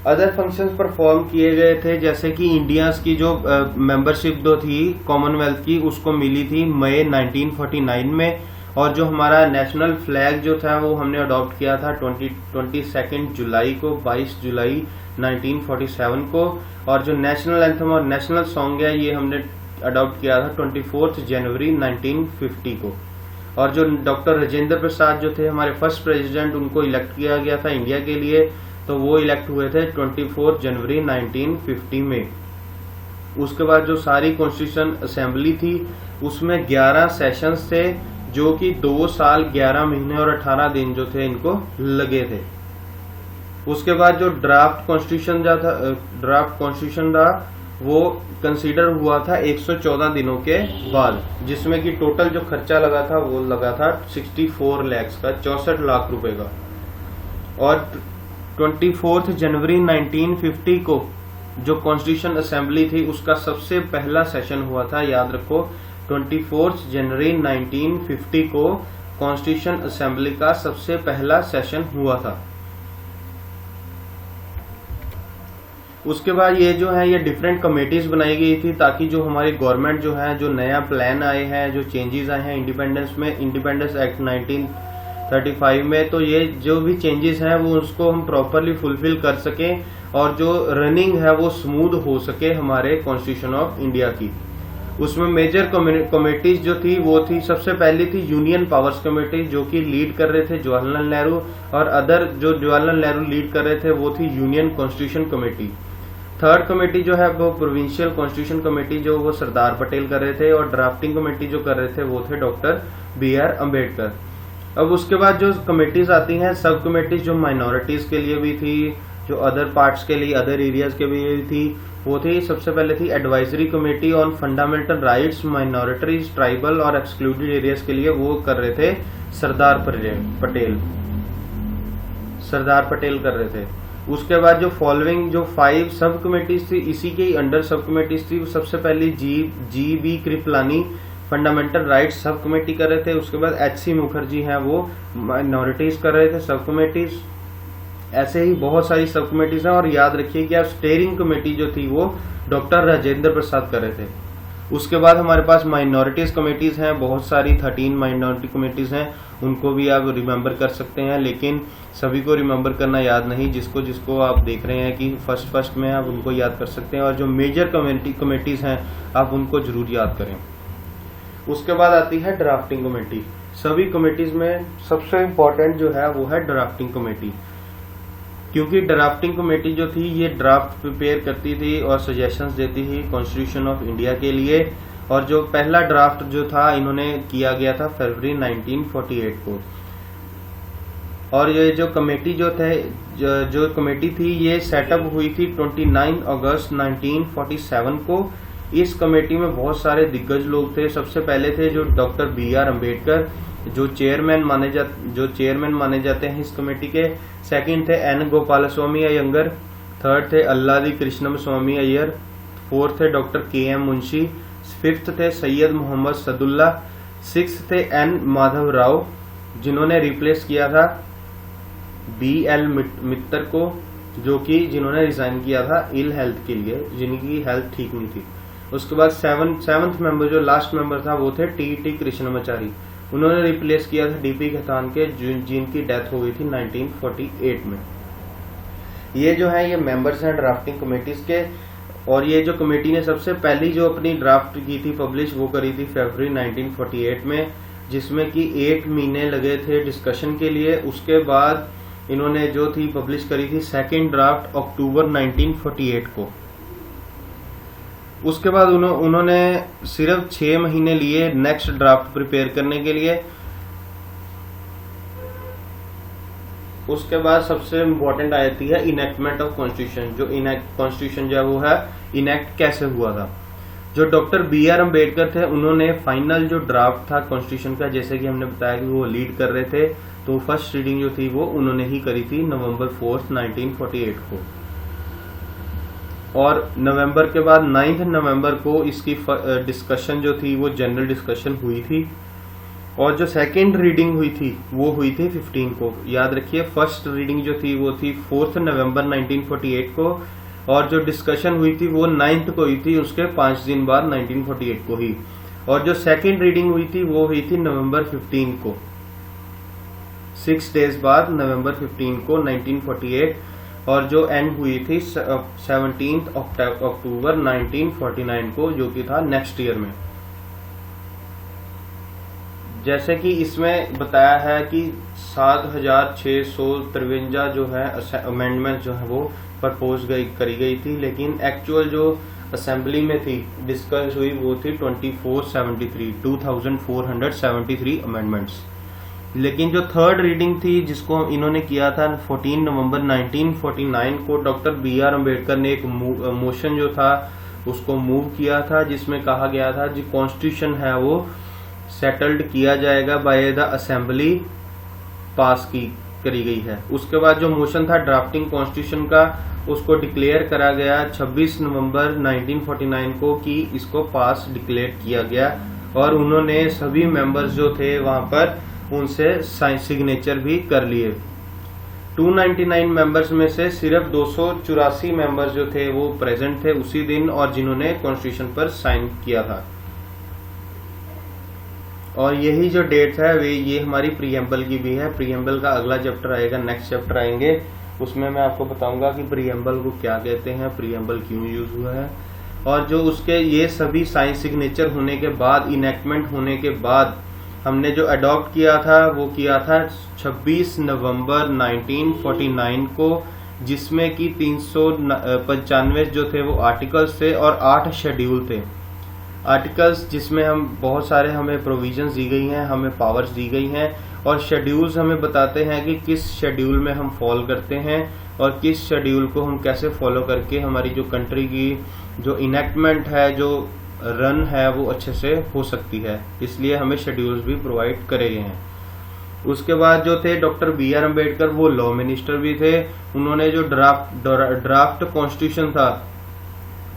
अदर फंक्शंस परफॉर्म किए गए थे, जैसे कि इंडिया की जो मेंबरशिप जो थी कॉमनवेल्थ की उसको मिली थी मई 1949 में, और जो हमारा नेशनल फ्लैग जो था वो हमने अडॉप्ट किया था 22 जुलाई को, 22 जुलाई 1947 को, और जो नेशनल एंथम और नेशनल सॉन्ग है ये हमने अडॉप्ट किया था 24 जनवरी 1950 को। और जो डॉक्टर राजेंद्र प्रसाद जो थे हमारे फर्स्ट प्रेसिडेंट, उनको इलेक्ट किया गया था इंडिया के लिए, तो वो इलेक्ट हुए थे 24 जनवरी 1950 में। उसके बाद जो सारी कॉन्स्टिट्यूशन असेंबली थी उसमें 11 सेशंस थे, जो कि 2 साल 11 महीने और 18 दिन जो थे इनको लगे थे। उसके बाद जो ड्राफ्ट कॉन्स्टिट्यूशन था वो कंसीडर हुआ था 114 दिनों के बाद, जिसमें कि टोटल जो खर्चा लगा था वो लगा था 64 लाख का, 64 लाख रुपए का। और 24 जनवरी 1950 को जो कॉन्स्टिट्यूशन असेंबली थी उसका सबसे पहला सेशन हुआ था, याद रखो 24 जनवरी 1950 को कॉन्स्टिट्यूशन असेंबली का सबसे पहला सेशन हुआ था। उसके बाद ये जो है ये डिफरेंट कमेटीज बनाई गई थी, ताकि जो हमारी गवर्नमेंट जो है, जो नया प्लान आए हैं, जो चेंजेस आए हैं इंडिपेंडेंस में, इंडिपेंडेंस एक्ट 1935 में, तो ये जो भी चेंजेस हैं वो उसको हम प्रॉपरली फुलफिल कर सकें, और जो रनिंग है वो स्मूथ हो सके हमारे कॉन्स्टिट्यूशन ऑफ इंडिया की। उसमें मेजर कमेटीज जो थी वो थी, सबसे पहली थी यूनियन पावर्स कमेटी, जो कि लीड कर रहे थे जवाहरलाल नेहरू, और अदर जो जवाहरलाल नेहरू लीड कर रहे थे वो थी union constitution committee. Third committee जो है वो प्रोविंशियल कॉन्स्टिट्यूशन कमेटी, जो वो सरदार पटेल कर रहे थे, और ड्राफ्टिंग कमेटी जो कर रहे थे वो थे डॉक्टर BR अम्बेडकर। अब उसके बाद जो कमेटीज आती हैं, सब कमेटीज जो माइनॉरिटीज के लिए भी थी, जो अदर पार्ट्स के लिए, अदर एरियाज के लिए भी थी, वो थी, सबसे पहले थी advisory committee on fundamental rights minorities, tribal और एक्सक्लूडेड एरियाज के लिए वो कर रहे थे सरदार पटेल कर रहे थे। उसके बाद जो फॉलोइंग जो 5 सब कमेटीज थी, इसी के अंडर सब कमेटीज थी। सबसे पहली J B Kripalani fundamental rights subcommittee कर रहे थे। उसके बाद HC मुखर्जी हैं, वो माइनॉरिटीज कर रहे थे सब कमेटीज। ऐसे ही बहुत सारी सब कमेटीज हैं। और याद रखिए कि आप स्टेयरिंग कमेटी जो थी वो डॉक्टर राजेंद्र प्रसाद कर रहे थे। उसके बाद हमारे पास माइनॉरिटीज कमेटीज हैं, बहुत सारी 13 माइनॉरिटी कमेटीज हैं, उनको भी आप रिमेंबर कर सकते हैं, लेकिन सभी को रिमेंबर करना याद नहीं। जिसको आप देख रहे हैं कि फर्स्ट में आप उनको याद कर सकते हैं, और जो मेजर कमेटीज हैं आप उनको जरूर याद करें। उसके बाद आती है ड्राफ्टिंग कमेटी। सभी कमेटीज में सबसे इम्पोर्टेंट जो है वो है ड्राफ्टिंग कमेटी, क्योंकि ड्राफ्टिंग कमेटी जो थी ये ड्राफ्ट प्रिपेयर करती थी और सजेशंस देती थी कॉन्स्टिट्यूशन ऑफ इंडिया के लिए। और जो पहला ड्राफ्ट जो था इन्होंने किया गया था फरवरी 1948 को। और ये जो कमेटी जो कमेटी थी ये सेटअप हुई थी 29 अगस्त 1947 को। इस कमेटी में बहुत सारे दिग्गज लोग थे। सबसे पहले थे जो डॉक्टर BR अम्बेडकर, जो चेयरमैन माने जाते हैं इस कमेटी के। सेकंड थे N गोपालस्वामी अयंगर। थर्ड थे अल्लादी कृष्णम स्वामी अय्यर। फोर्थ थे डॉक्टर KM मुंशी। फिफ्थ थे सैयद मोहम्मद सदुल्ला। सिक्स्थ थे N माधव राव, जिन्होंने रिप्लेस किया था BL मित्तर को, जिन्होंने रिजाइन किया था इल हेल्थ के लिए, जिनकी हेल्थ ठीक नहीं थी। उसके बाद सेवंथ मेंबर जो लास्ट मेंबर था वो थे TT कृष्णमाचारी। उन्होंने रिप्लेस किया था DP खेतान के, जिनकी डेथ हो गई थी 1948 में। ये जो है ये मेंबर्स हैं ड्राफ्टिंग कमेटीज के। और ये जो कमेटी ने सबसे पहली जो अपनी ड्राफ्ट की थी पब्लिश, वो करी थी फरवरी 1948 में, जिसमें कि 8 महीने लगे थे डिस्कशन के लिए। उसके बाद इन्होंने जो थी पब्लिश करी थी सेकेंड ड्राफ्ट अक्टूबर 1948 को। उसके बाद उन्होंने सिर्फ 6 महीने लिए नेक्स्ट ड्राफ्ट प्रिपेयर करने के लिए। उसके बाद सबसे इम्पोर्टेंट आती है इनेक्टमेंट ऑफ कॉन्स्टिट्यूशन। जो कॉन्स्टिट्यूशन जो है वो है इनेक्ट कैसे हुआ था। जो डॉक्टर BR अम्बेडकर थे उन्होंने फाइनल जो ड्राफ्ट था कॉन्स्टिट्यूशन का, जैसे कि हमने बताया कि वो लीड कर रहे थे, तो फर्स्ट रीडिंग जो थी वो उन्होंने ही करी थी नवंबर 4, 1948 को। और नवंबर के बाद 9 नवंबर को इसकी डिस्कशन जो थी वो जनरल डिस्कशन हुई थी। और जो सेकेंड रीडिंग हुई थी वो हुई थी 15 को। याद रखिए फर्स्ट रीडिंग जो थी वो थी 4 नवंबर 1948 को, और जो डिस्कशन हुई थी वो 9 को हुई थी, उसके 5 दिन बाद 1948 को ही। और जो सेकेंड रीडिंग हुई थी वो हुई थी नवंबर 15 को, 6 डेज बाद नवंबर 15 को 1948। और जो एंड हुई थी 17 अक्टूबर 1949 को, जो कि था नेक्स्ट ईयर में। जैसे कि इसमें बताया है कि 7653 जो है अमेंडमेंट जो है वो प्रपोज करी गई थी, लेकिन एक्चुअल जो असेंबली में थी डिस्कस हुई वो थी 2473 अमेंडमेंट्स। लेकिन जो थर्ड रीडिंग थी जिसको इन्होंने किया था 14 नवंबर 1949 को, डॉक्टर BR अम्बेडकर ने एक मोशन जो था उसको मूव किया था, जिसमें कहा गया था जो कॉन्स्टिट्यूशन है वो सेटल्ड किया जाएगा बाय द असेंबली, पास करी गई है। उसके बाद जो मोशन था ड्राफ्टिंग कॉन्स्टिट्यूशन का, उसको डिक्लेयर करा गया 26 नवंबर 1949 को कि इसको पास डिक्लेयर किया गया। और उन्होंने सभी मेंबर्स जो थे वहां पर उनसे सिग्नेचर भी कर लिए। 299 मेंबर्स में से सिर्फ 284 मेंबर्स जो थे वो प्रेजेंट थे उसी दिन, और जिन्होंने कॉन्स्टिट्यूशन पर साइन किया था। और यही जो डेट है ये हमारी प्रीएम्बल की भी है। प्रीएम्बल का अगला चैप्टर आएगा, नेक्स्ट चैप्टर आएंगे, उसमें मैं आपको बताऊंगा कि प्रीएम्बल को क्या कहते हैं, प्रीएम्बल क्यों यूज हुआ है। और जो उसके ये सभी साइन सिग्नेचर होने के बाद, इनेक्टमेंट होने के बाद, हमने जो अडॉप्ट किया था वो किया था 26 नवंबर 1949 को, जिसमें कि 395 जो थे वो आर्टिकल्स थे और 8 शेड्यूल थे। आर्टिकल्स जिसमें हम बहुत सारे हमें प्रोविजंस दी गई हैं, हमें पावर्स दी गई हैं, और शेड्यूल्स हमें बताते हैं कि किस शेड्यूल में हम फॉलो करते हैं और किस शेड्यूल को हम कैसे फॉलो करके हमारी जो कंट्री की जो इनेक्टमेंट है, जो रन है, वो अच्छे से हो सकती है। इसलिए हमें शेड्यूल्स भी प्रोवाइड करे गए हैं। उसके बाद जो थे डॉक्टर BR अम्बेडकर, वो लॉ मिनिस्टर भी थे। उन्होंने जो ड्राफ्ट कॉन्स्टिट्यूशन था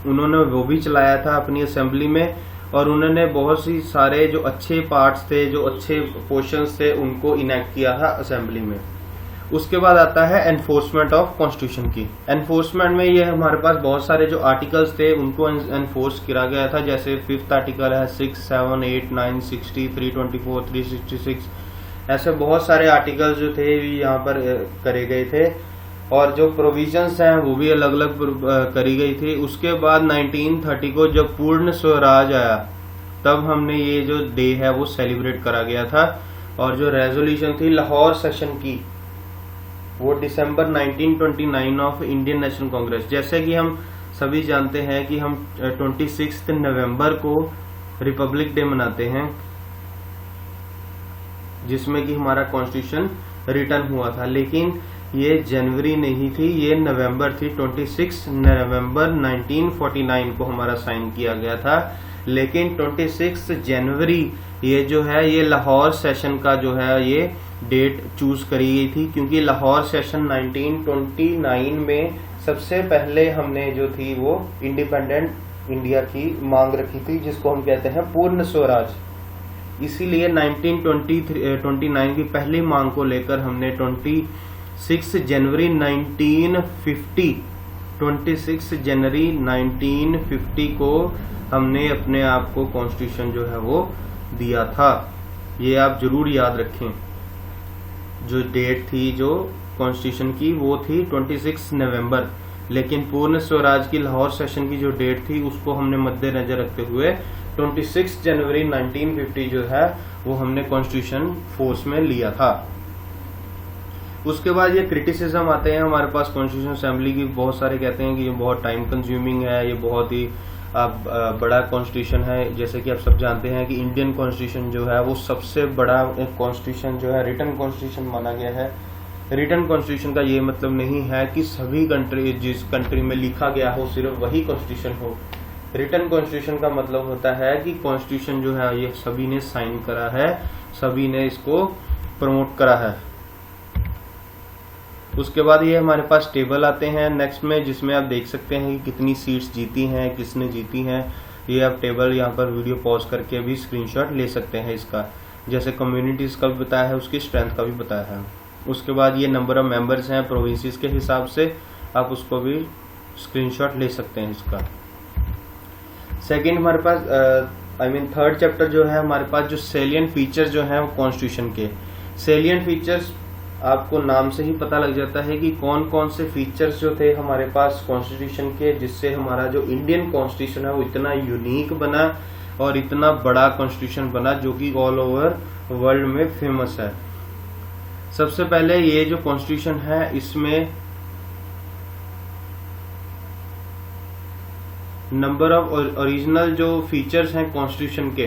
उन्होंने वो भी चलाया था अपनी असेंबली में, और उन्होंने बहुत सी सारे जो अच्छे पार्ट्स थे, जो अच्छे पोर्शंस थे, उनको इनेक्ट किया था असेंबली में। उसके बाद आता है एनफोर्समेंट ऑफ कॉन्स्टिट्यूशन की। एनफोर्समेंट में ये हमारे पास बहुत सारे जो आर्टिकल्स थे उनको एनफोर्स किया गया था, जैसे 5th आर्टिकल है, 6, 7, 8, 9, 60, 324, 366, ऐसे बहुत सारे आर्टिकल्स जो थे यहाँ पर करे गए थे, और जो प्रोविजंस हैं वो भी अलग अलग करी गई थी। उसके बाद 1930 को जब पूर्ण स्वराज आया तब हमने ये जो डे है वो सेलिब्रेट करा गया था, और जो रेजोल्यूशन थी लाहौर सेशन की वो दिसंबर 1929 ऑफ इंडियन नेशनल कांग्रेस। जैसे कि हम सभी जानते हैं कि हम 26 नवंबर को रिपब्लिक डे मनाते हैं, जिसमें कि हमारा कॉन्स्टिट्यूशन रिटर्न हुआ था, लेकिन ये जनवरी नहीं थी, ये नवंबर थी। 26 नवंबर 1949 को हमारा साइन किया गया था, लेकिन 26 जनवरी ये जो है ये लाहौर सेशन का जो है ये डेट चूज करी गई थी, क्योंकि लाहौर सेशन 1929 में सबसे पहले हमने जो थी वो इंडिपेंडेंट इंडिया की मांग रखी थी, जिसको हम कहते हैं पूर्ण स्वराज। इसीलिए 1929 की पहली मांग को लेकर हमने 26 जनवरी 1950 को हमने अपने आप को कॉन्स्टिट्यूशन जो है वो दिया था। ये आप जरूर याद रखें। जो डेट थी जो कॉन्स्टिट्यूशन की वो थी 26 नवंबर, लेकिन पूर्ण स्वराज की लाहौर सेशन की जो डेट थी उसको हमने मद्देनजर रखते हुए 26 जनवरी 1950 जो है वो हमने कॉन्स्टिट्यूशन फोर्स में लिया था। उसके बाद ये क्रिटिसिज्म आते हैं हमारे पास कॉन्स्टिट्यूशन असेंबली की। बहुत सारे कहते हैं कि ये बहुत टाइम कंज्यूमिंग है, ये बहुत ही बड़ा कॉन्स्टिट्यूशन है। जैसे कि आप सब जानते हैं कि इंडियन कॉन्स्टिट्यूशन जो है वो सबसे बड़ा कॉन्स्टिट्यूशन जो है रिटन कॉन्स्टिट्यूशन माना गया है। रिटन कॉन्स्टिट्यूशन का ये मतलब नहीं है कि सभी कंट्री जिस कंट्री में लिखा गया हो सिर्फ वही कॉन्स्टिट्यूशन हो। रिटन कॉन्स्टिट्यूशन का मतलब होता है कि कॉन्स्टिट्यूशन जो है ये सभी ने साइन करा है, सभी ने इसको प्रमोट करा है। उसके बाद ये हमारे पास टेबल आते हैं नेक्स्ट में, जिसमें आप देख सकते हैं कि कितनी सीट्स जीती हैं, किसने जीती हैं। ये आप टेबल यहाँ पर वीडियो पॉज करके भी स्क्रीनशॉट ले सकते हैं इसका। जैसे कम्युनिटीज का भी बताया है, उसकी स्ट्रेंथ का भी बताया है। उसके बाद ये नंबर ऑफ मेंबर्स हैं प्रोविंसेस के हिसाब से, आप उसको भी स्क्रीनशॉट ले सकते हैं इसका। सेकेंड हमारे पास थर्ड चैप्टर जो है हमारे पास जो सेलिएंट फीचर्स जो हैं वो कॉन्स्टिट्यूशन के। सेलिएंट फीचर्स आपको नाम से ही पता लग जाता है कि कौन कौन से फीचर्स जो थे हमारे पास कॉन्स्टिट्यूशन के, जिससे हमारा जो इंडियन कॉन्स्टिट्यूशन है वो इतना यूनिक बना और इतना बड़ा कॉन्स्टिट्यूशन बना जो कि ऑल ओवर वर्ल्ड में फेमस है। सबसे पहले ये जो कॉन्स्टिट्यूशन है इसमें नंबर ऑफ ओरिजिनल जो फीचर्स हैं कॉन्स्टिट्यूशन के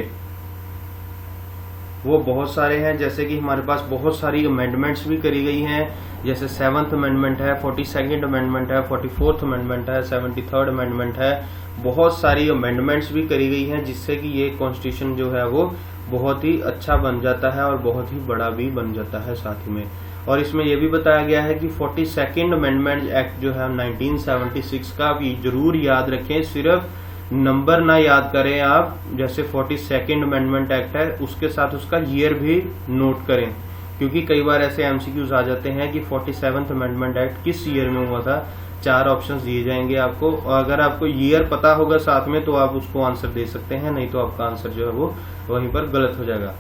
वो बहुत सारे हैं। जैसे कि हमारे पास बहुत सारी अमेंडमेंट्स भी करी गई हैं, जैसे 7th अमेंडमेंट है, 42nd अमेंडमेंट है, 44th अमेंडमेंट है, 73rd अमेंडमेंट है। बहुत सारी अमेंडमेंट्स भी करी गई हैं, जिससे कि ये कॉन्स्टिट्यूशन जो है वो बहुत ही अच्छा बन जाता है और बहुत ही बड़ा भी बन जाता है साथ ही में। और इसमें यह भी बताया गया है कि 42nd अमेंडमेंट एक्ट जो है 1976 का, आप ये जरूर याद रखें, सिर्फ नंबर ना याद करें आप। जैसे 42nd अमेंडमेंट एक्ट है उसके साथ उसका ईयर भी नोट करें, क्योंकि कई बार ऐसे एमसीक्यूज आ जाते हैं कि 47th अमेंडमेंट एक्ट किस ईयर में हुआ था। 4 ऑप्शंस दिए जाएंगे आपको, और अगर आपको ईयर पता होगा साथ में तो आप उसको आंसर दे सकते हैं, नहीं तो आपका आंसर जो है वो वहीं पर गलत हो जाएगा।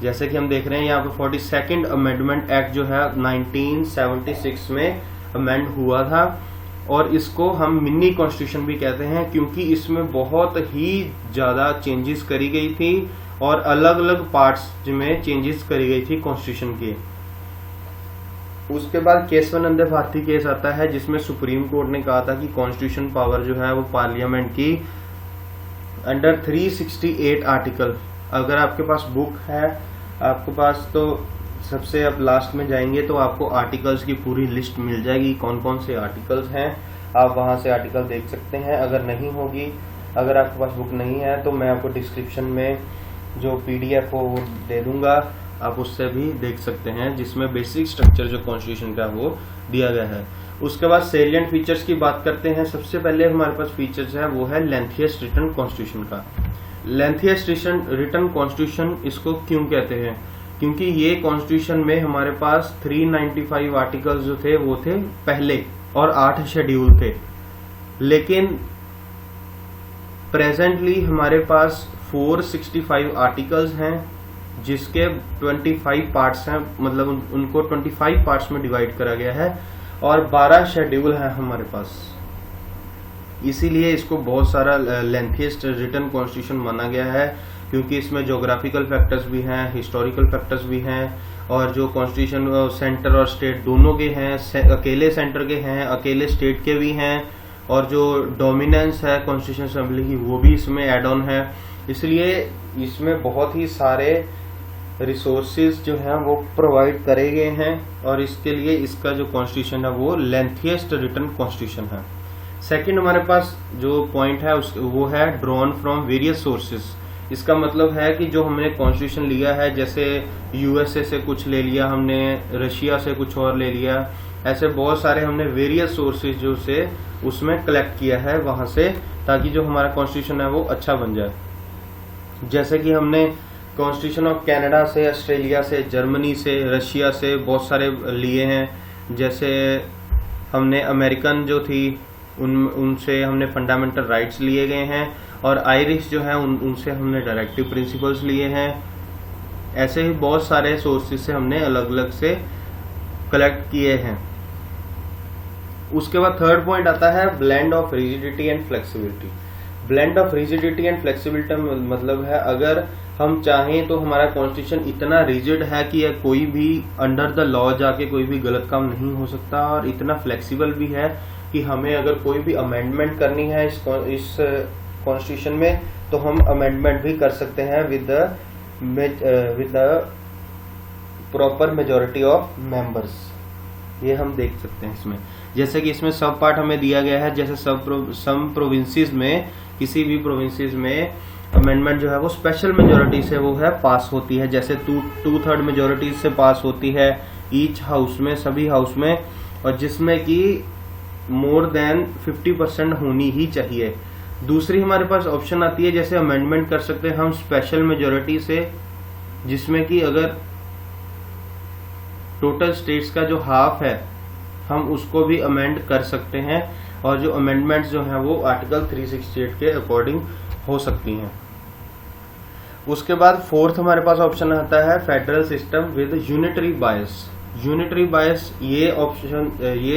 जैसे कि हम देख रहे हैं यहाँ पे 42nd अमेंडमेंट एक्ट जो है 1976 में अमेंड हुआ था, और इसको हम मिनी कॉन्स्टिट्यूशन भी कहते हैं, क्योंकि इसमें बहुत ही ज्यादा चेंजेस करी गई थी और अलग अलग पार्ट्स में चेंजेस करी गई थी कॉन्स्टिट्यूशन के। उसके बाद केशवानंद भारती केस आता है, जिसमें सुप्रीम कोर्ट ने कहा था कि कॉन्स्टिट्यूशन पावर जो है वो पार्लियामेंट की अंडर 368 आर्टिकल। अगर आपके पास बुक है आपके पास तो सबसे अब लास्ट में जाएंगे तो आपको आर्टिकल्स की पूरी लिस्ट मिल जाएगी, कौन कौन से आर्टिकल्स हैं। आप वहां से आर्टिकल देख सकते हैं। अगर नहीं होगी, अगर आपके पास बुक नहीं है तो मैं आपको डिस्क्रिप्शन में जो PDF हो वो दे दूंगा, आप उससे भी देख सकते हैं, जिसमें बेसिक स्ट्रक्चर जो कॉन्स्टिट्यूशन का वो दिया गया है। उसके बाद सेलिएंट फीचर्स की बात करते हैं। सबसे पहले हमारे पास फीचर्स है वो है लेंथिएस्ट रिटन कॉन्स्टिट्यूशन का। लेंथिएस्ट रिटन कॉन्स्टिट्यूशन इसको क्यों कहते हैं? क्योंकि ये कॉन्स्टिट्यूशन में हमारे पास 395 आर्टिकल्स जो थे वो थे पहले, और 8 शेड्यूल थे। लेकिन प्रेजेंटली हमारे पास 465 आर्टिकल्स हैं, जिसके 25 पार्ट्स हैं, मतलब उनको 25 पार्ट्स में डिवाइड करा गया है, और 12 शेड्यूल हैं हमारे पास। इसीलिए इसको बहुत सारा लेंथीएस्ट रिटन कॉन्स्टिट्यूशन माना गया है, क्योंकि इसमें ज्योग्राफिकल फैक्टर्स भी हैं, हिस्टोरिकल फैक्टर्स भी हैं, और जो कॉन्स्टिट्यूशन सेंटर और स्टेट दोनों के हैं, अकेले सेंटर के हैं, अकेले स्टेट के भी हैं, और जो डोमिनेंस है कॉन्स्टिट्यूशन असेंबली की वो भी इसमें एड ऑन है। इसलिए इसमें बहुत ही सारे रिसोर्सेज जो हैं वो प्रोवाइड करे गए हैं, और इसके लिए इसका जो कॉन्स्टिट्यूशन है वो लेंथीएस्ट रिटन कॉन्स्टिट्यूशन है। सेकंड हमारे पास जो पॉइंट है वो है ड्रॉन फ्रॉम वेरियस सोर्सेज। इसका मतलब है कि जो हमने कॉन्स्टिट्यूशन लिया है, जैसे USA से कुछ ले लिया हमने, रशिया से कुछ और ले लिया, ऐसे बहुत सारे हमने वेरियस सोर्सेज जो से उसमें कलेक्ट किया है वहां से, ताकि जो हमारा कॉन्स्टिट्यूशन है वो अच्छा बन जाए। जैसे कि हमने कॉन्स्टिट्यूशन ऑफ कनाडा से, ऑस्ट्रेलिया से, जर्मनी से, रशिया से बहुत सारे लिए हैं। जैसे हमने अमेरिकन जो थी उनसे हमने फंडामेंटल राइट्स लिए गए हैं, और आयरिश जो है उनसे हमने डायरेक्टिव प्रिंसिपल्स लिए हैं। ऐसे ही बहुत सारे सोर्सेज से हमने अलग अलग से कलेक्ट किए हैं। उसके बाद थर्ड पॉइंट आता है blend of rigidity and flexibility. Blend of rigidity and flexibility मतलब है, अगर हम चाहें तो हमारा कॉन्स्टिट्यूशन इतना रिजिड है कि कोई भी अंडर द लॉ जाके कोई भी गलत काम नहीं हो सकता, और इतना फ्लेक्सिबल भी है कि हमें अगर कोई भी अमेंडमेंट करनी है इस कॉन्स्टिट्यूशन में तो हम अमेंडमेंट भी कर सकते हैं with the proper majority of members. ये हम देख सकते हैं इसमें। जैसे कि इसमें सब पार्ट हमें दिया गया है, जैसे सम प्रोविंसेस में, किसी भी प्रोविंसेस में अमेंडमेंट जो है वो स्पेशल मेजॉरिटी से वो है पास होती है। जैसे 2/3 मेजॉरिटी से पास होती है ईच हाउस में, सभी हाउस में, और जिसमें कि मोर देन 50% होनी ही चाहिए। दूसरी हमारे पास ऑप्शन आती है, जैसे अमेंडमेंट कर सकते हैं हम स्पेशल मेजॉरिटी से, जिसमें कि अगर टोटल स्टेट्स का जो हाफ है हम उसको भी अमेंड कर सकते हैं, और जो अमेंडमेंट्स जो हैं वो आर्टिकल 368 के अकॉर्डिंग हो सकती हैं। उसके बाद फोर्थ हमारे पास ऑप्शन आता है federal system with unitary bias. Unitary बायस ये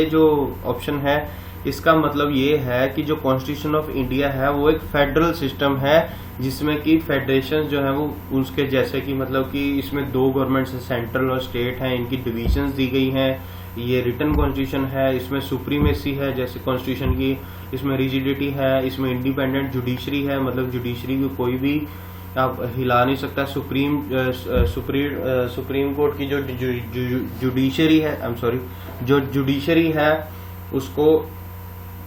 जो ऑप्शन है, इसका मतलब ये है कि जो कॉन्स्टिट्यूशन ऑफ इंडिया है वो एक फेडरल सिस्टम है, जिसमें कि फेडरेशन जो है वो उसके जैसे कि मतलब कि इसमें 2 गवर्नमेंट सेंट्रल और स्टेट हैं, इनकी डिविजन्स दी गई हैं। ये रिटन कॉन्स्टिट्यूशन है, इसमें सुप्रीमेसी है जैसे कॉन्स्टिट्यूशन की, इसमें रिजिडिटी है, इसमें इंडिपेंडेंट जुडिशरी है, मतलब जुडिशरी को कोई भी आप हिला नहीं सकता। सुप्रीम कोर्ट की जो जुडिशरी है, जो जुडिशरी है उसको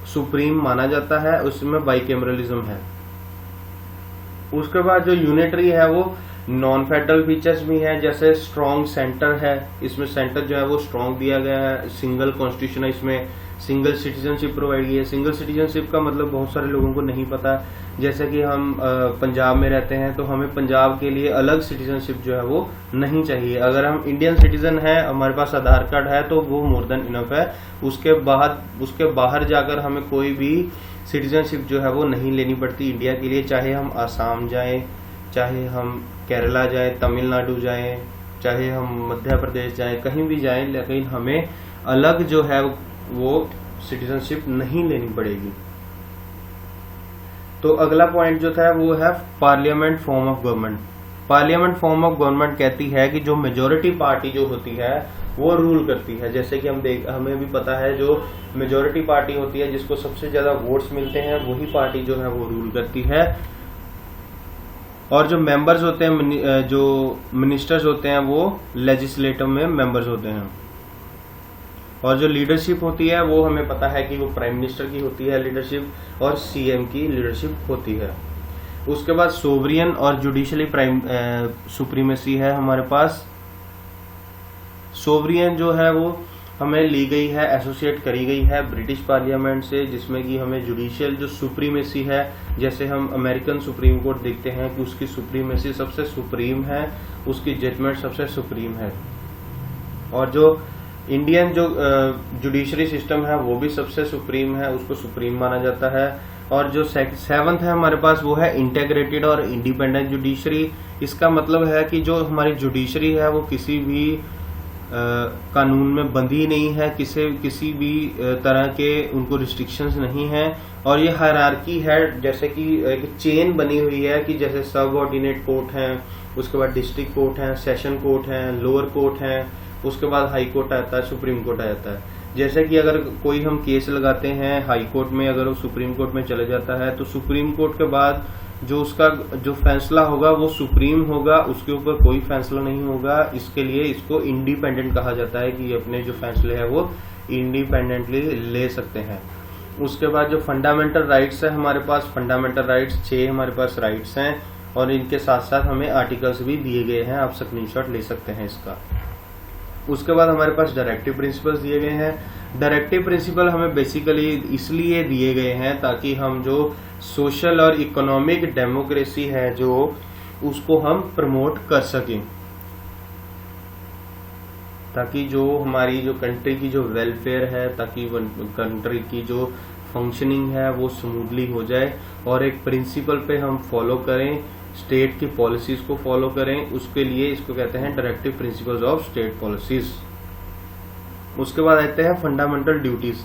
सुप्रीम माना जाता है, उसमें बाइकैमरलिज्म है। उसके बाद जो यूनिटरी है वो नॉन फेडरल फीचर्स भी हैं, जैसे स्ट्रॉन्ग सेंटर है, इसमें सेंटर जो है वो स्ट्रॉन्ग दिया गया है। सिंगल कॉन्स्टिट्यूशन है, इसमें सिंगल सिटीजनशिप प्रोवाइड की है। सिंगल सिटीजनशिप का मतलब बहुत सारे लोगों को नहीं पता। जैसे कि हम पंजाब में रहते हैं तो हमें पंजाब के लिए अलग सिटीजनशिप जो है वो नहीं चाहिए। अगर हम इंडियन सिटीजन है, हमारे पास आधार कार्ड है तो वो मोर देन इनफ है। उसके बाहर जाकर हमें कोई भी सिटीजनशिप जो है वो नहीं लेनी पड़ती इंडिया के लिए, चाहे हम आसाम जाएं, चाहे हम केरला जाएं, तमिलनाडु जाएं, चाहे हम मध्य प्रदेश जाएं, कहीं भी जाएं, लेकिन हमें अलग जो है वो सिटीजनशिप नहीं लेनी पड़ेगी। तो अगला पॉइंट जो था वो है parliament form of government. Parliament form of government कहती है कि जो मेजॉरिटी पार्टी जो होती है वो रूल करती है। जैसे कि हमें भी पता है जो मेजॉरिटी पार्टी होती है, जिसको सबसे ज्यादा वोट्स मिलते हैं, वही पार्टी जो है वो रूल करती है। और जो मेंबर्स होते हैं, जो मिनिस्टर्स होते हैं, वो लेजिस्लेटिव में मेंबर्स होते हैं। और जो लीडरशिप होती है वो हमें पता है कि वो प्राइम मिनिस्टर की होती है लीडरशिप, और सीएम की लीडरशिप होती है। उसके बाद सोवरियन और जुडिशली सुप्रीमेसी है हमारे पास। सोवरियन जो है वो हमें ली गई है, एसोसिएट करी गई है ब्रिटिश पार्लियामेंट से, जिसमें कि हमें जुडिशियल जो सुप्रीमेसी है, जैसे हम अमेरिकन सुप्रीम कोर्ट देखते हैं कि उसकी सुप्रीमेसी सबसे सुप्रीम है, उसकी जजमेंट सबसे सुप्रीम है। और जो इंडियन जो जुडिशरी सिस्टम है वो भी सबसे सुप्रीम है, उसको सुप्रीम माना जाता है। और जो सेवंथ है हमारे पास वो है इंटेग्रेटेड और इंडिपेंडेंट जुडिशरी। इसका मतलब है कि जो हमारी जुडिशरी है वो किसी भी कानून में बंधी नहीं है, किसी भी तरह के उनको रिस्ट्रिक्शंस नहीं है। और ये हायरार्की है, जैसे कि एक चेन बनी हुई है कि जैसे सब ऑर्डिनेट कोर्ट हैं, उसके बाद डिस्ट्रिक्ट कोर्ट हैं, सेशन कोर्ट हैं, लोअर कोर्ट हैं, उसके बाद हाई कोर्ट आता है, सुप्रीम कोर्ट आ जाता है। जैसे कि अगर कोई हम केस लगाते हैं हाई कोर्ट में, अगर वो सुप्रीम कोर्ट में चले जाता है तो सुप्रीम कोर्ट के बाद जो उसका जो फैसला होगा वो सुप्रीम होगा, उसके ऊपर कोई फैसला नहीं होगा। इसके लिए इसको इंडिपेंडेंट कहा जाता है कि अपने जो फैसले हैं वो इंडिपेंडेंटली ले सकते हैं। उसके बाद जो फंडामेंटल राइट्स है हमारे पास, फंडामेंटल राइट्स 6 हमारे पास राइट्स हैं, और इनके साथ साथ हमें आर्टिकल्स भी दिए गए हैं, आप स्क्रीनशॉट ले सकते हैं इसका। उसके बाद हमारे पास डायरेक्टिव प्रिंसिपल्स दिए गए हैं। डायरेक्टिव प्रिंसिपल हमें बेसिकली इसलिए दिए गए हैं ताकि हम जो सोशल और इकोनॉमिक डेमोक्रेसी है जो उसको हम प्रमोट कर सकें, ताकि जो हमारी जो कंट्री की जो वेलफेयर है, ताकि कंट्री की जो फंक्शनिंग है वो स्मूथली हो जाए, और एक प्रिंसिपल पे हम फॉलो करें, स्टेट की पॉलिसीज को फॉलो करें। उसके लिए इसको कहते हैं directive principles of state policies. उसके बाद आते हैं फंडामेंटल ड्यूटीज।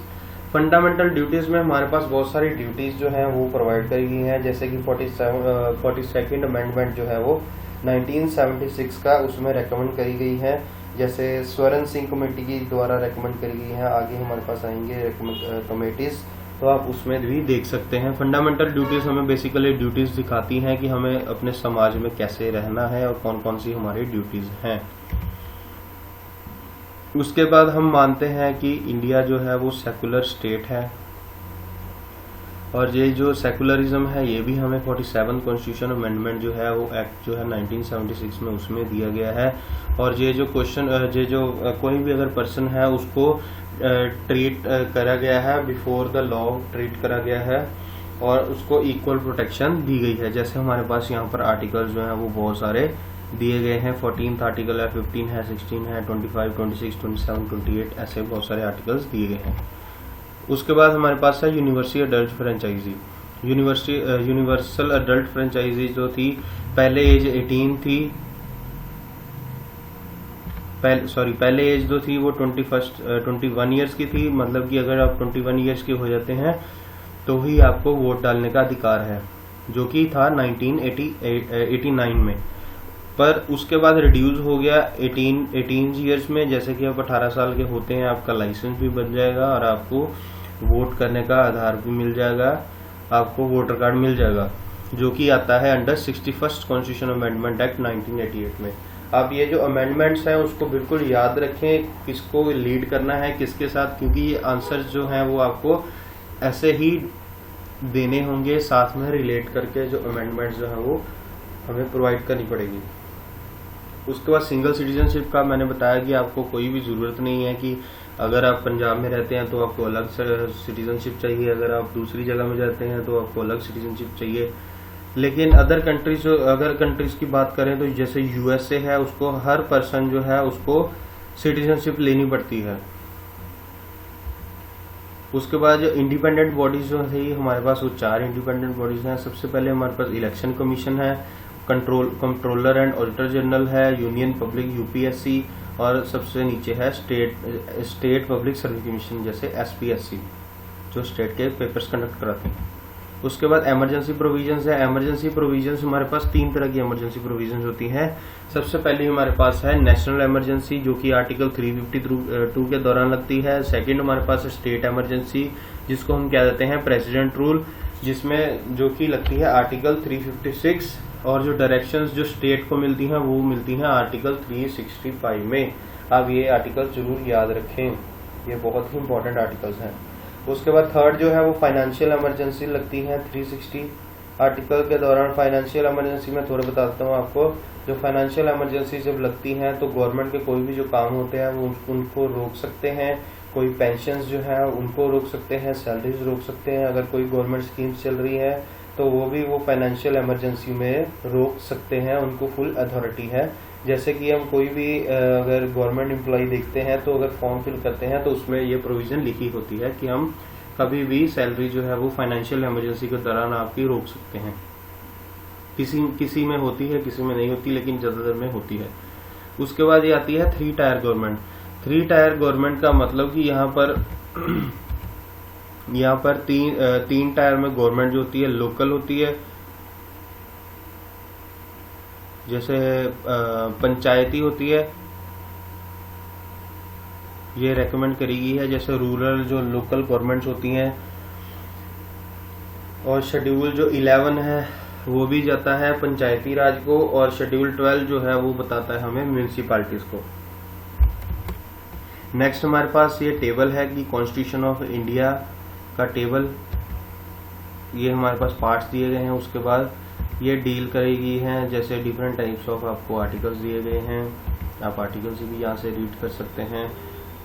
फंडामेंटल ड्यूटीज में हमारे पास बहुत सारी ड्यूटीज जो हैं वो प्रोवाइड करी गई हैं, जैसे कि 42nd अमेंडमेंट जो है वो 1976 का, उसमें रेकमेंड करी गई है, जैसे स्वर्ण सिंह कमेटी की द्वारा रेकमेंड करी गई है। आगे हमारे पास आएंगे कमेटीज, तो आप उसमें भी देख सकते हैं। फंडामेंटल ड्यूटीज हमें बेसिकली ड्यूटीज दिखाती हैं कि हमें अपने समाज में कैसे रहना है और कौन कौन सी हमारी ड्यूटीज हैं। उसके बाद हम मानते हैं कि इंडिया जो है वो सेकुलर स्टेट है, और ये जो सेकुलरिज्म है ये भी हमें 47 कॉन्स्टिट्यूशन अमेंडमेंट जो है वो एक्ट जो है 1976 में उसमें दिया गया है। और ये जो कोई भी अगर पर्सन है उसको ट्रीट करा गया है, बिफोर द लॉ ट्रीट करा गया है, और उसको इक्वल प्रोटेक्शन दी गई है। जैसे हमारे पास यहाँ पर आर्टिकल्स जो हैं वो बहुत सारे दिए गए हैं, 14th आर्टिकल है, 15 है, 16 है, 25, 26, 27, 28, ऐसे बहुत सारे आर्टिकल्स दिए गए हैं। उसके बाद हमारे पास है universal adult franchise. Universal adult franchise जो थी, पहले एज 18 थी, पहले एज जो थी वो 21 ईयर्स की थी। मतलब कि अगर आप 21 ईयर्स के हो जाते हैं तो ही आपको वोट डालने का अधिकार है, जो कि था 1989 में। पर उसके बाद रिड्यूस हो गया 18 ईयर्स में। जैसे कि आप 18 साल के होते हैं आपका लाइसेंस भी बन जाएगा, और आपको वोट करने का आधार भी मिल जाएगा, आपको वोटर कार्ड मिल जाएगा, जो कि आता है under 61st constitution amendment act 1988 में। आप ये जो अमेंडमेंट्स हैं उसको बिल्कुल याद रखें, किसको लीड करना है किसके साथ, क्योंकि ये आंसर्स जो हैं वो आपको ऐसे ही देने होंगे, साथ में रिलेट करके जो अमेंडमेंट्स जो हैं वो हमें प्रोवाइड करनी पड़ेगी। उसके बाद सिंगल सिटीजनशिप का मैंने बताया कि आपको कोई भी ज़रूरत नहीं है कि अगर आप पंजाब में रहते हैं तो आपको अलग सिटीजनशिप चाहिए, अगर आप दूसरी जगह में रहते हैं तो आपको अलग सिटीजनशिप चाहिए। लेकिन अगर कंट्रीज की बात करें तो जैसे यूएसए है, उसको हर पर्सन जो है उसको सिटीजनशिप लेनी पड़ती है। उसके बाद जो इंडिपेंडेंट बॉडीज जो है हमारे पास वो 4 इंडिपेंडेंट बॉडीज हैं। सबसे पहले हमारे पास इलेक्शन कमीशन है, कंट्रोलर एंड ऑडिटर जनरल है, यूनियन पब्लिक यूपीएससी, और सबसे नीचे है स्टेट पब्लिक सर्विस कमीशन, जैसे एसपीएससी, जो स्टेट के पेपर्स कंडक्ट कराते हैं। उसके बाद इमरजेंसी प्रोविजंस है। इमरजेंसी प्रोविजंस हमारे पास 3 तरह की इमरजेंसी प्रोविजंस होती हैं। सबसे पहले हमारे पास है नेशनल इमरजेंसी, जो कि आर्टिकल 352 के दौरान लगती है। सेकंड हमारे पास है स्टेट इमरजेंसी, जिसको हम क्या देते हैं प्रेसिडेंट रूल, जिसमें जो कि लगती है आर्टिकल 356 और जो डायरेक्शंस जो स्टेट को मिलती हैं वो मिलती हैं आर्टिकल 365 में। आप ये आर्टिकल जरूर याद रखें, ये बहुत ही इंपॉर्टेंट आर्टिकल्स हैं। उसके बाद थर्ड जो है वो फाइनेंशियल इमरजेंसी लगती है 360 आर्टिकल के दौरान। फाइनेंशियल इमरजेंसी में थोड़ा बताता हूँ आपको। जो फाइनेंशियल इमरजेंसी जब लगती हैं तो गवर्नमेंट के कोई भी जो काम होते हैं वो उनको रोक सकते हैं। कोई पेंशन्स जो है उनको रोक सकते हैं, सैलरीज रोक सकते हैं। अगर कोई गवर्नमेंट स्कीम चल रही है तो वो फाइनेंशियल इमरजेंसी में रोक सकते हैं, उनको फुल अथॉरिटी है। जैसे कि हम कोई भी अगर गवर्नमेंट एम्प्लॉय देखते हैं तो अगर फॉर्म फिल करते हैं तो उसमें ये प्रोविजन लिखी होती है कि हम कभी भी सैलरी जो है वो फाइनेंशियल इमरजेंसी के दौरान आपकी रोक सकते हैं। किसी में होती है, किसी में नहीं होती, लेकिन ज्यादातर में होती है। उसके बाद ये आती है 3 टायर गवर्नमेंट। 3 टायर गवर्नमेंट का मतलब कि यहाँ पर तीन टायर में गवर्नमेंट जो होती है लोकल होती है, जैसे पंचायती होती है, ये रेकमेंड करी गई है। जैसे रूरल जो लोकल गवर्नमेंट्स होती हैं। और शेड्यूल जो 11 है वो भी जाता है पंचायती राज को, और शेड्यूल 12 जो है वो बताता है हमें म्यूनिसिपैलिटीज को। नेक्स्ट हमारे पास ये टेबल है कि कॉन्स्टिट्यूशन ऑफ इंडिया का टेबल, ये हमारे पास पार्ट्स दिए गए हैं। उसके बाद ये डील करेगी हैं जैसे डिफरेंट टाइप्स ऑफ आपको आर्टिकल्स दिए गए हैं। आप आर्टिकल्स भी यहाँ से रीड कर सकते हैं,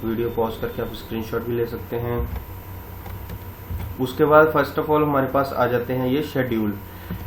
वीडियो पॉज करके आप स्क्रीनशॉट भी ले सकते हैं। उसके बाद फर्स्ट ऑफ ऑल हमारे पास आ जाते हैं ये शेड्यूल।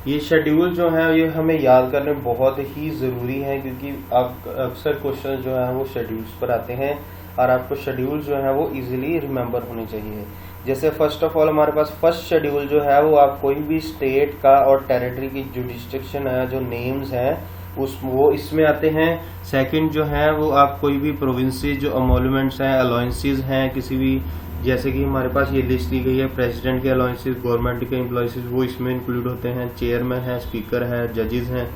ये शेड्यूल जो है ये हमें याद करने बहुत ही जरूरी है, क्योंकि आप अक्सर क्वेश्चन जो है वो शेड्यूल्स पर आते हैं और आपको शेड्यूल जो है वो इजीली रिमेम्बर होने चाहिए। जैसे फर्स्ट ऑफ ऑल हमारे पास फर्स्ट शेड्यूल जो है वो आप कोई भी स्टेट का और टेरिटरी की जुडिस्ट्रिक्शन है, जो नेम्स हैं वो इसमें आते हैं। सेकंड जो है वो आप कोई भी प्रोविंसेस जो अमोलमेंट्स हैं, अलाउंसेस हैं किसी भी, जैसे कि हमारे पास ये लिस्ट दी गई है प्रेसिडेंट के अलाउंसेस, गवर्नमेंट के एम्प्लॉयज वो इसमें इंक्लूड होते हैं, चेयरमैन है, स्पीकर है, जजेस हैं,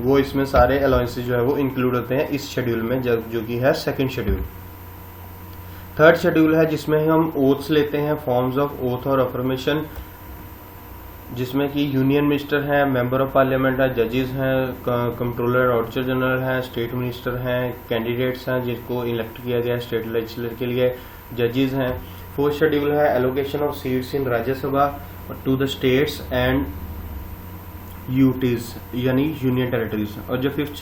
वो इसमें सारे अलाउंसेस जो है वो इंक्लूड होते हैं इस शेड्यूल में, जो कि है सेकंड शेड्यूल। थर्ड शेड्यूल है जिसमें हम ओथ्स लेते हैं, फॉर्म्स ऑफ ओथ और अफर्मेशन, जिसमें कि यूनियन मिनिस्टर हैं, मेंबर ऑफ पार्लियामेंट है, जजेस हैं, कंट्रोलर ऑडिटर जनरल हैं, स्टेट मिनिस्टर हैं, कैंडिडेट्स हैं जिनको इलेक्ट किया गया स्टेट लेजिस्लेचर के लिए, जजेस हैं। फोर्थ शेड्यूल है allocation of seats in Rajya Sabha to the states and UTs यानी यूनियन टेरिटरीज। और जो फिफ्थ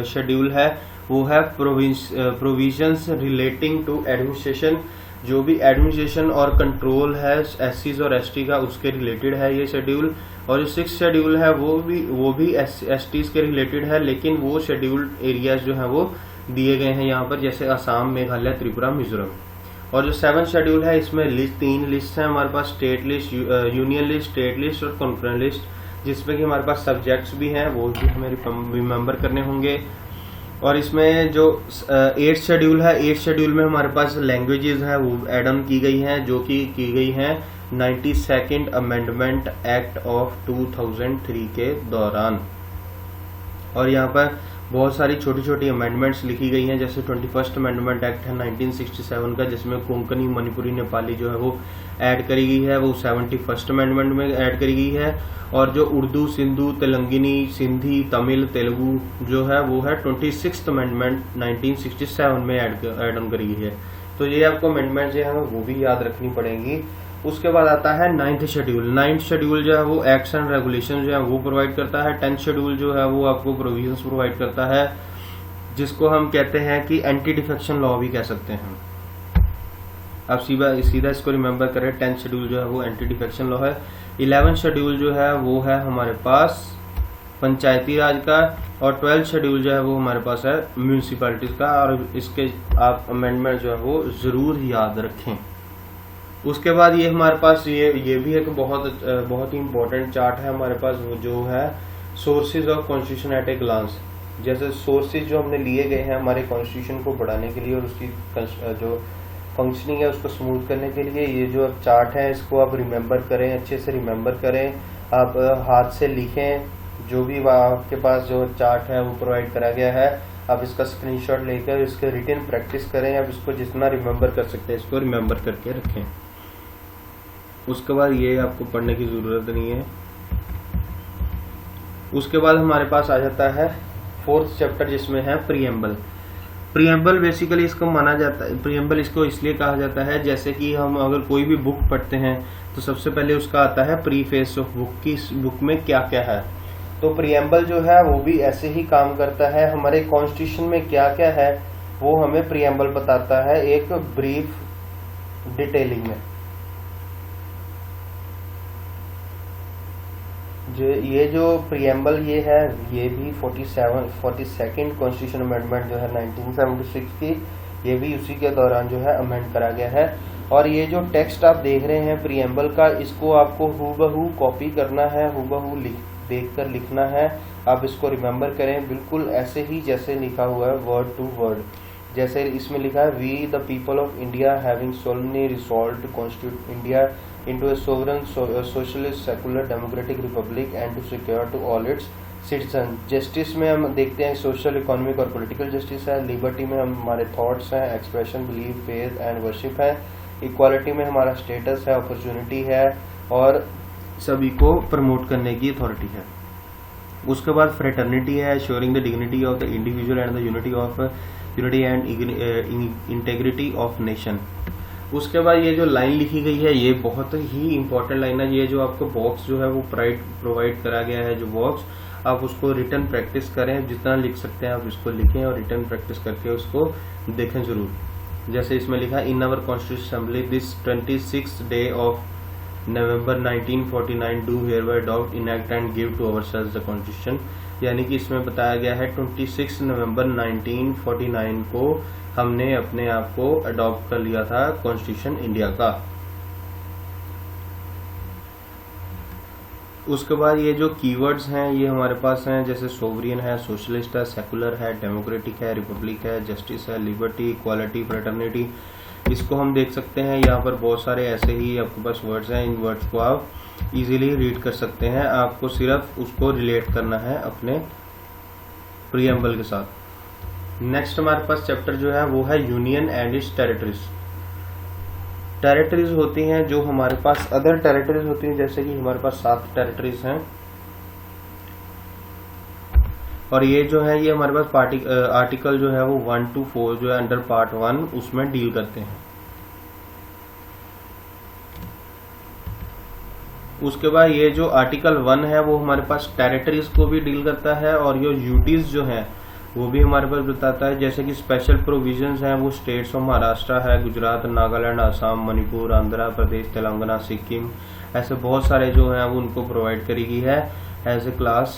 शेड्यूल है वो है प्रोविजंस रिलेटिंग टू एडमिनिस्ट्रेशन, जो भी एडमिनिस्ट्रेशन और कंट्रोल है एससीज और एसटी का उसके रिलेटेड है ये शेड्यूल। और जो सिक्स शेड्यूल है वो भी एसटीज के रिलेटेड है, लेकिन वो शेड्यूल्ड एरियाज जो है वो दिए गए हैं यहाँ पर, जैसे असम, मेघालय, त्रिपुरा, मिजोरम। और जो सेवन शेड्यूल है इसमें तीन लिस्ट है हमारे पास, state list, union list, state list और कॉन्करेंट लिस्ट, जिसमें कि हमारे पास सब्जेक्ट्स भी हैं वो भी हमें रिमेम्बर करने होंगे। और इसमें जो 8th शेड्यूल है, 8th शेड्यूल में हमारे पास लैंग्वेजेस है वो एड ऑन की गई हैं, जो कि की गई हैं 92nd अमेंडमेंट एक्ट ऑफ 2003 के दौरान। और यहाँ पर बहुत सारी छोटी छोटी अमेंडमेंट्स लिखी गई हैं, जैसे 21st अमेंडमेंट एक्ट है 1967 का, जिसमें कोंकणी, मणिपुरी, नेपाली जो है वो ऐड करी गई है, वो 71st अमेंडमेंट में ऐड करी गई है। और जो उर्दू, सिंधु, तेलंगानी, सिंधी, तमिल, तेलुगु जो है वो है 26th अमेंडमेंट 1967 में ऐड ऑन करी गई है। तो ये आपको अमेंडमेंट जो है वो भी याद रखनी पड़ेंगी। उसके बाद आता है 9th शेड्यूल। 9th शेड्यूल जो है वो एक्ट्स एंड रेगुलेशन जो है वो प्रोवाइड करता है। 10th शेड्यूल जो है वो आपको प्रोविजंस प्रोवाइड करता है, जिसको हम कहते हैं कि एंटी डिफेक्शन लॉ भी कह सकते हैं। अब सीधा इसको रिमेम्बर करें, 10th शेड्यूल जो है वो एंटी डिफेक्शन लॉ है। 11th शेड्यूल जो है वो है हमारे पास पंचायती राज का, और 12th शेड्यूल जो है वो हमारे पास है म्यूनिसिपैलिटीज का। और इसके आप अमेंडमेंट जो है वो जरूर याद रखें। उसके बाद ये हमारे पास ये भी एक बहुत ही इंपॉर्टेंट चार्ट है हमारे पास, वो जो है sources of constitution at a glance. जैसे सोर्सेज जो हमने लिए गए हैं हमारे कॉन्स्टिट्यूशन को बढ़ाने के लिए और उसकी जो फंक्शनिंग है उसको स्मूथ करने के लिए, ये जो चार्ट है इसको आप रिमेम्बर करें, अच्छे से रिमेम्बर करें, आप हाथ से लिखें। जो भी आपके पास जो चार्ट है वो प्रोवाइड करा गया है, आप इसका स्क्रीनशॉट लेकर इसके रिटन प्रैक्टिस करें। आप इसको जितना रिमेम्बर कर सकते हैं इसको रिमेम्बर करके रखें। उसके बाद ये आपको पढ़ने की जरूरत नहीं है, उसके बाद हमारे पास आ जाता है 4th चैप्टर जिसमें है प्रीएम्बल। प्रीएम्बल बेसिकली इसको माना जाता है, प्रीएम्बल इसको इसलिए कहा जाता है जैसे कि हम अगर कोई भी बुक पढ़ते हैं तो सबसे पहले उसका आता है प्रीफेस ऑफ बुक की, इस बुक में क्या क्या है। तो प्रीएम्बल जो है वो भी ऐसे ही काम करता है, हमारे कॉन्स्टिट्यूशन में क्या क्या है वो हमें प्रीएम्बल बताता है एक ब्रीफ डिटेलिंग में। ये जो प्रीएम्बल ये है ये भी 42nd कॉन्स्टिट्यूशन अमेंडमेंट जो है 1976 की, ये भी उसी के दौरान जो है अमेंड करा गया है। और ये जो टेक्स्ट आप देख रहे हैं प्रीएम्बल का, इसको आपको हूबहू कॉपी करना है, हूबहू देखकर लिखना है। आप इसको रिमेम्बर करें बिल्कुल ऐसे ही जैसे लिखा हुआ है वर्ड टू वर्ड। जैसे इसमें लिखा है we the people of India having solemnly resolved to constitute India into a sovereign socialist secular democratic republic and to secure to all its citizens। Justice में हम देखते हैं सोशल, इकोनॉमिक और political justice है। लिबर्टी में हमारे thoughts हैं, expression, believe, faith and worship है। इक्वालिटी में हमारा स्टेटस है, अपॉर्चुनिटी है और सभी को प्रमोट करने की अथॉरिटी है। उसके बाद फ्रेटर्निटी है, assuring the dignity of the individual and the unity and integrity of nation. उसके बाद ये जो लाइन लिखी गई है ये बहुत ही इंपॉर्टेंट लाइन है। ये जो आपको बॉक्स जो है वो प्रोवाइड करा गया है, जो बॉक्स आप उसको रिटर्न प्रैक्टिस करें, जितना लिख सकते हैं आप इसको लिखें और रिटर्न प्रैक्टिस करके उसको देखें जरूर। जैसे इसमें लिखा है in our constitution assembly this 26th day of November 1949 do hereby adopt, enact and give to ourselves the constitution. यानी कि इसमें बताया गया है 26 नवंबर 1949 को हमने अपने आप को अडॉप्ट कर लिया था कॉन्स्टिट्यूशन इंडिया का। उसके बाद ये जो कीवर्ड्स हैं ये हमारे पास हैं, जैसे सोवरियन है, सोशलिस्ट है, सेकुलर है, डेमोक्रेटिक है, रिपब्लिक है, जस्टिस है, लिबर्टी, इक्वालिटी, फ्रेटर्निटी। इसको हम देख सकते हैं, यहाँ पर बहुत सारे ऐसे ही आपके पास वर्ड्स हैं। इन वर्ड्स को आप इजीली रीड कर सकते हैं, आपको सिर्फ उसको रिलेट करना है अपने प्रीएम्बल के साथ। नेक्स्ट हमारे पास चैप्टर जो है वो है union and it's territories. Territories होती हैं जो हमारे पास अदर टेरिटरीज होती हैं, जैसे कि हमारे पास 7 टेरिटरीज हैं और ये जो है ये हमारे पास आर्टिकल जो है वो 1 to 4 जो है अंडर पार्ट 1 उसमें डील करते हैं। उसके बाद ये जो आर्टिकल 1 है वो हमारे पास टेरिटरीज को भी डील करता है और ये यूटीज जो है वो भी हमारे पास बताता है। जैसे कि स्पेशल प्रोविजंस हैं वो स्टेट्स ऑफ महाराष्ट्र है, गुजरात, नागालैंड, असम, मणिपुर, आंध्र प्रदेश, तेलंगाना, सिक्किम, ऐसे बहुत सारे जो हैं वो उनको प्रोवाइड करी गई है एज ए क्लास।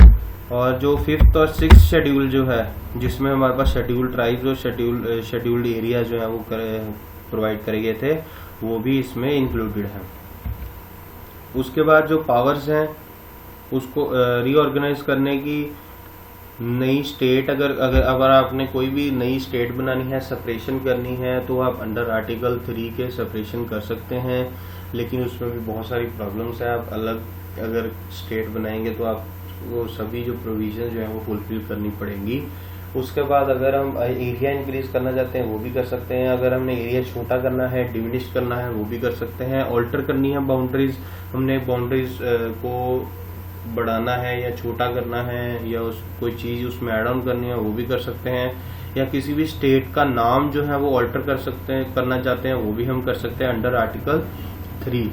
और जो 5th और 6th शेड्यूल जो है जिसमें हमारे पास शेड्यूल ट्राइब्स और शेड्यूल्ड एरिया जो है वो प्रोवाइड करे गए थे वो भी इसमें इंक्लूडेड है। उसके बाद जो पावर्स हैं उसको रीऑर्गेनाइज करने की, नई स्टेट अगर आपने कोई भी नई स्टेट बनानी है, सेपरेशन करनी है तो आप अंडर आर्टिकल 3 के सेपरेशन कर सकते हैं, लेकिन उसमें भी बहुत सारी प्रॉब्लम्स है। आप अलग अगर स्टेट बनाएंगे तो आप वो सभी जो प्रोविजन जो है वो फुलफिल करनी पड़ेंगी। उसके बाद अगर हम एरिया इंक्रीज करना चाहते हैं वो भी कर सकते हैं, अगर हमने एरिया छोटा करना है, डिमिनिश करना है वो भी कर सकते हैं, ऑल्टर करनी है बाउंड्रीज, हमने बाउंड्रीज को बढ़ाना है या छोटा करना है या कोई चीज उसमें एड ऑन करनी है वो भी कर सकते हैं, या किसी भी स्टेट का नाम जो है वो ऑल्टर कर सकते हैं, करना चाहते हैं वो भी हम कर सकते हैं अंडर आर्टिकल 3।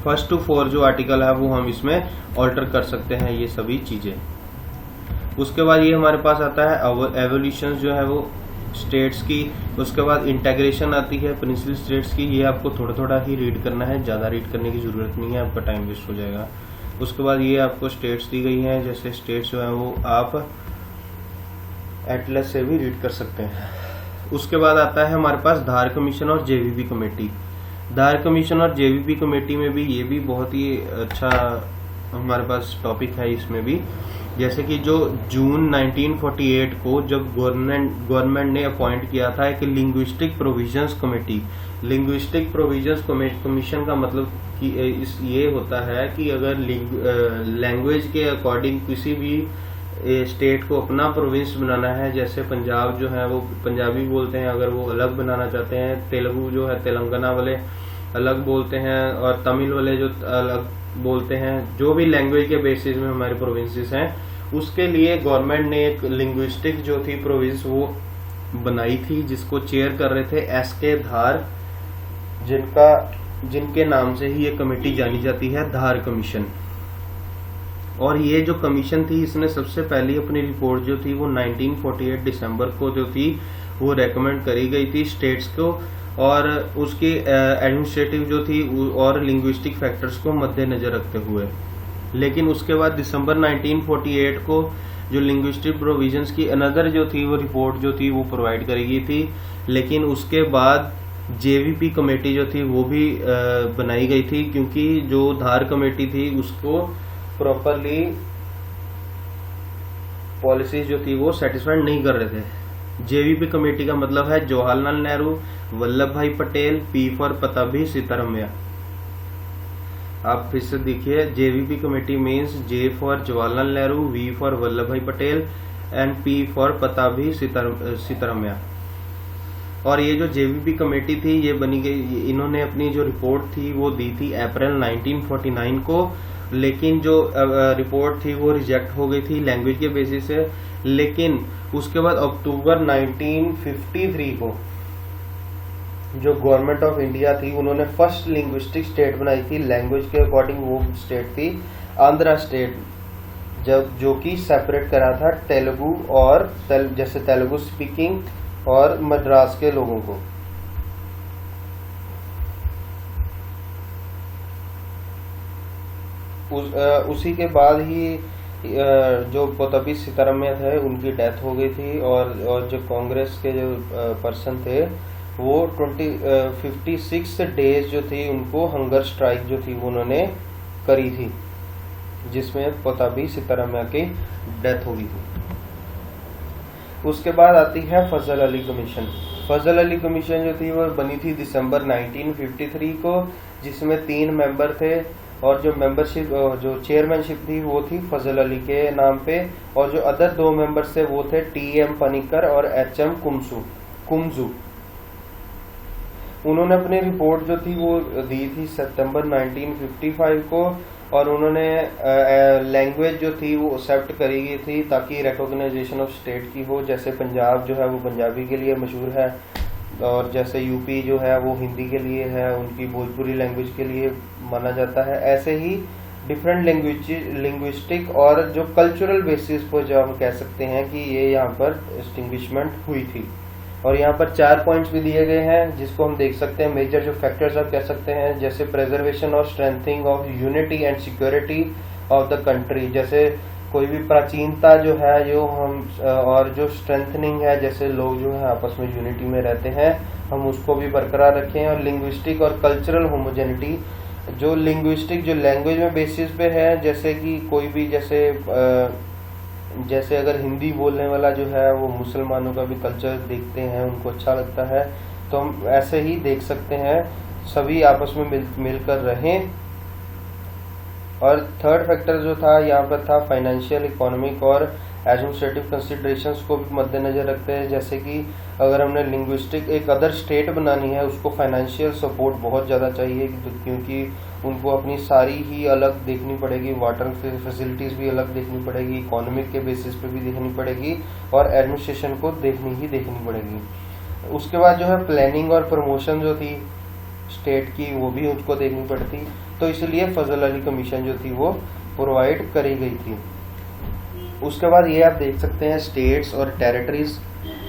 1 to 4 जो आर्टिकल है वो हम इसमें ऑल्टर कर सकते हैं ये सभी चीजें। उसके बाद ये हमारे पास आता है एवोल्यूशन जो है वो स्टेट्स की। उसके बाद इंटेग्रेशन आती है प्रिंसिपल स्टेट्स की, ये आपको थोड़ा थोड़ा ही रीड करना है, ज्यादा रीड करने की जरूरत नहीं है, आपका टाइम वेस्ट हो जाएगा। उसके बाद ये आपको स्टेट्स दी गई हैं, जैसे स्टेट्स जो है वो आप एटलस से भी रीड कर सकते हैं। उसके बाद आता है हमारे पास धार कमीशन और जेवीपी कमेटी। धार कमीशन और जेवीपी कमेटी में भी ये भी बहुत ही अच्छा हमारे पास टॉपिक है इसमें भी। जैसे कि जो जून 1948 को जब गवर्नमेंट ने अपॉइंट किया था एक linguistic provisions committee. Linguistic provisions commission का मतलब कि ये होता है कि अगर लैंग्वेज के अकॉर्डिंग किसी भी स्टेट को अपना प्रोविंस बनाना है, जैसे पंजाब जो है वो पंजाबी बोलते हैं, अगर वो अलग बनाना चाहते हैं, तेलुगु जो है तेलंगाना वाले अलग बोलते हैं और तमिल वाले जो अलग बोलते हैं, जो भी लैंग्वेज के बेसिस में हमारे प्रोविंसेस हैं, उसके लिए गवर्नमेंट ने एक लिंग्विस्टिक जो थी प्रोविंस वो बनाई थी, जिसको चेयर कर रहे थे SK धार, जिनके नाम से ही ये कमेटी जानी जाती है, धार कमीशन। और ये जो कमीशन थी, इसने सबसे पहले अपनी रिपोर्ट जो थी वो 1948 दिसंबर को जो थी वो रेकमेंड करी गई थी स्टेट्स को, और उसकी एडमिनिस्ट्रेटिव जो थी और लिंग्विस्टिक फैक्टर्स को मद्देनजर रखते हुए। लेकिन उसके बाद दिसंबर 1948 को जो लिंग्विस्टिक प्रोविजंस की अनदर जो थी वो रिपोर्ट जो थी वो प्रोवाइड करी गई थी। लेकिन उसके बाद JVP कमेटी जो थी वो भी बनाई गई थी, क्योंकि जो धार कमेटी थी उसको प्रॉपरली पॉलिसीज जो थी वो सेटिस्फाइड नहीं कर रहे थे। JVP कमेटी का मतलब है जवाहरलाल नेहरू, वल्लभ भाई पटेल, P फॉर पताभी, सीतारमैया। आप फिर से देखिए, JVP committee means J for Jawaharlal Nehru, V for Vallabh Bhai Patel and P for Pattabhi, Sitaramayya. और ये जो JVP कमेटी थी ये बनी गई, इन्होंने अपनी जो रिपोर्ट थी वो दी थी अप्रैल 1949 को। लेकिन जो रिपोर्ट थी वो रिजेक्ट हो गई थी लैंग्वेज के बेसिस से। लेकिन उसके बाद अक्टूबर 1953 को जो गवर्नमेंट ऑफ इंडिया थी उन्होंने फर्स्ट लिंग्विस्टिक स्टेट बनाई थी लैंग्वेज के अकॉर्डिंग। वो स्टेट थी आंध्रा स्टेट, जो कि सेपरेट करा था तेलुगु और जैसे तेलुगु स्पीकिंग और मद्रास के लोगों को। उसी के बाद ही जो पताभी सीतारमैया थे उनकी डेथ हो गई थी, और जो कांग्रेस के जो पर्सन थे वो 56 डेज जो थी उनको हंगर स्ट्राइक जो थी उन्होंने करी थी, जिसमें पताभी सीतारमैया की डेथ हो गई थी। उसके बाद आती है फजल अली कमीशन। फजल अली कमीशन जो थी वो बनी थी दिसंबर 1953 को, जिसमें 3 मेंबर थे, और जो मेंबरशिप जो चेयरमैनशिप थी वो थी फजल अली के नाम पे, और जो अदर 2 मेंबर्स थे वो थे TM पनिकर और HM कुमजू। उन्होंने अपनी रिपोर्ट जो थी वो दी थी सितंबर 1955 को, और उन्होंने लैंग्वेज जो थी वो एक्सेप्ट करी गई थी ताकि रिकॉग्नाइजेशन ऑफ स्टेट की हो। जैसे पंजाब जो है वो पंजाबी के लिए मशहूर है, और जैसे यूपी जो है वो हिंदी के लिए है, उनकी भोजपुरी लैंग्वेज के लिए माना जाता है। ऐसे ही डिफरेंट लिंग्विस्टिक और जो कल्चरल बेसिस पर जो हम कह सकते हैं कि ये यहाँ पर डिस्टिंग्विशमेंट हुई थी। और यहाँ पर 4 पॉइंट्स भी दिए गए हैं जिसको हम देख सकते हैं। मेजर जो फैक्टर्स आप कह सकते हैं, जैसे प्रेजर्वेशन और strengthening of unity and security of the country, जैसे कोई भी प्राचीनता जो है जो हम, और जो स्ट्रेंथनिंग है, जैसे लोग जो है आपस में यूनिटी में रहते हैं, हम उसको भी बरकरार रखें। और लिंग्विस्टिक और कल्चरल होमोजेनिटी, जो लिंग्विस्टिक जो लैंग्वेज में बेसिस पे है, जैसे कि कोई भी जैसे अगर हिंदी बोलने वाला जो है वो मुसलमानों का भी कल्चर देखते हैं, उनको अच्छा लगता है, तो हम ऐसे ही देख सकते हैं सभी आपस में मिलकर रहें। और थर्ड फैक्टर जो था यहाँ पर था फाइनेंशियल, इकोनॉमिक और एडमिनिस्ट्रेटिव कंसिडरेशंस को भी मद्देनजर रखते हैं। जैसे कि अगर हमने लिंग्विस्टिक एक अदर स्टेट बनानी है, उसको फाइनेंशियल सपोर्ट बहुत ज़्यादा चाहिए, क्योंकि उनको अपनी सारी ही अलग देखनी पड़ेगी, वाटर फैसिलिटीज़ भी अलग देखनी पड़ेगी, इकोनॉमिक के बेसिस पे भी देखनी पड़ेगी, और एडमिनिस्ट्रेशन को देखनी पड़ेगी। उसके बाद जो है प्लानिंग और प्रमोशन जो थी स्टेट की, वो भी उसको देखनी पड़ती, तो इसलिए फजल अली कमीशन जो थी वो प्रोवाइड करी गई थी। उसके बाद ये आप देख सकते हैं स्टेट्स और टेरिटरीज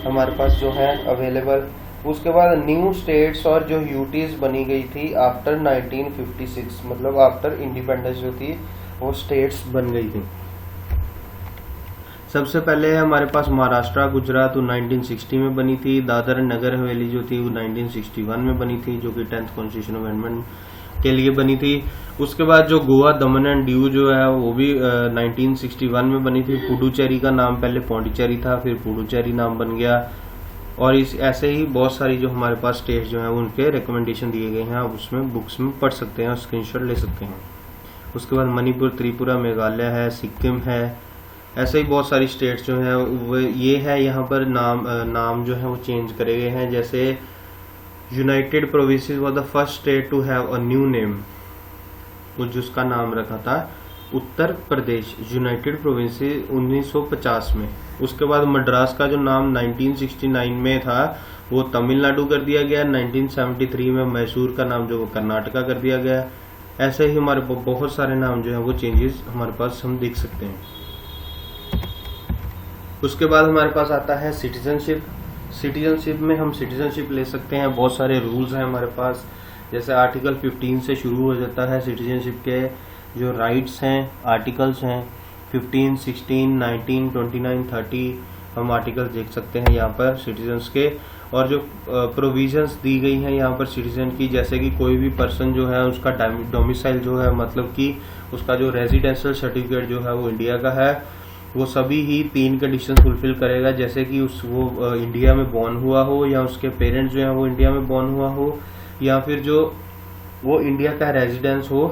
हमारे पास जो है अवेलेबल। उसके बाद न्यू स्टेट्स और जो यूटीज बनी गई थी आफ्टर 1956, मतलब आफ्टर इंडिपेंडेंस जो थी वो स्टेट्स बन गई थी। सबसे पहले हमारे पास महाराष्ट्र, गुजरात 1960 में बनी थी। दादर नगर हवेली जो थी वो 1961 में बनी थी, जो कि 10th कॉन्स्टिट्यूशन अमेंडमेंट के लिए बनी थी। उसके बाद जो गोवा, दमन एंड दीव जो है वो भी 1961 में बनी थी। पुडुचेरी का नाम पहले पौंडीचेरी था, फिर पुडुचेरी नाम बन गया। और इस ऐसे ही बहुत सारी जो हमारे पास स्टेट्स जो हैं उनके रिकमेंडेशन दिए गए हैं, आप उसमें बुक्स में पढ़ सकते हैं और स्क्रीनशॉट ले सकते हैं। उसके बाद मणिपुर, त्रिपुरा, मेघालय है, सिक्किम है, ऐसे ही बहुत सारी स्टेट्स जो हैं वो ये है। यहाँ पर नाम जो है वो चेंज करे गए हैं। जैसे United Provinces was the first state to have a new name, जिसका नाम रखा था उत्तर प्रदेश, यूनाइटेड प्रोविंसेस 1950 में। उसके बाद मद्रास का जो नाम 1969 में था वो तमिलनाडु कर दिया गया। 1973 में मैसूर का नाम जो वो कर्नाटका कर दिया गया। ऐसे ही हमारे बहुत सारे नाम जो है वो चेंजेस हमारे पास हम देख सकते हैं। उसके बाद हमारे पास आता है सिटीजनशिप। सिटीजनशिप में हम सिटीजनशिप ले सकते हैं, बहुत सारे रूल्स हैं हमारे पास। जैसे आर्टिकल 15 से शुरू हो जाता है सिटीजनशिप के जो राइट्स हैं, आर्टिकल्स हैं 15, 16, 19, 29, 30 हम आर्टिकल देख सकते हैं यहाँ पर सिटीजन्स के। और जो प्रोविजंस दी गई हैं यहाँ पर सिटीजन की, जैसे कि कोई भी पर्सन जो है उसका डोमिसाइल जो है, मतलब कि उसका जो रेजिडेंशियल सर्टिफिकेट जो है वो इंडिया का है, वो सभी ही 3 कंडीशन फुलफिल करेगा। जैसे कि वो इंडिया में बॉर्न हुआ हो, या उसके पेरेंट्स जो है वो इंडिया में बॉर्न हुआ हो, या फिर जो वो इंडिया का रेजिडेंस हो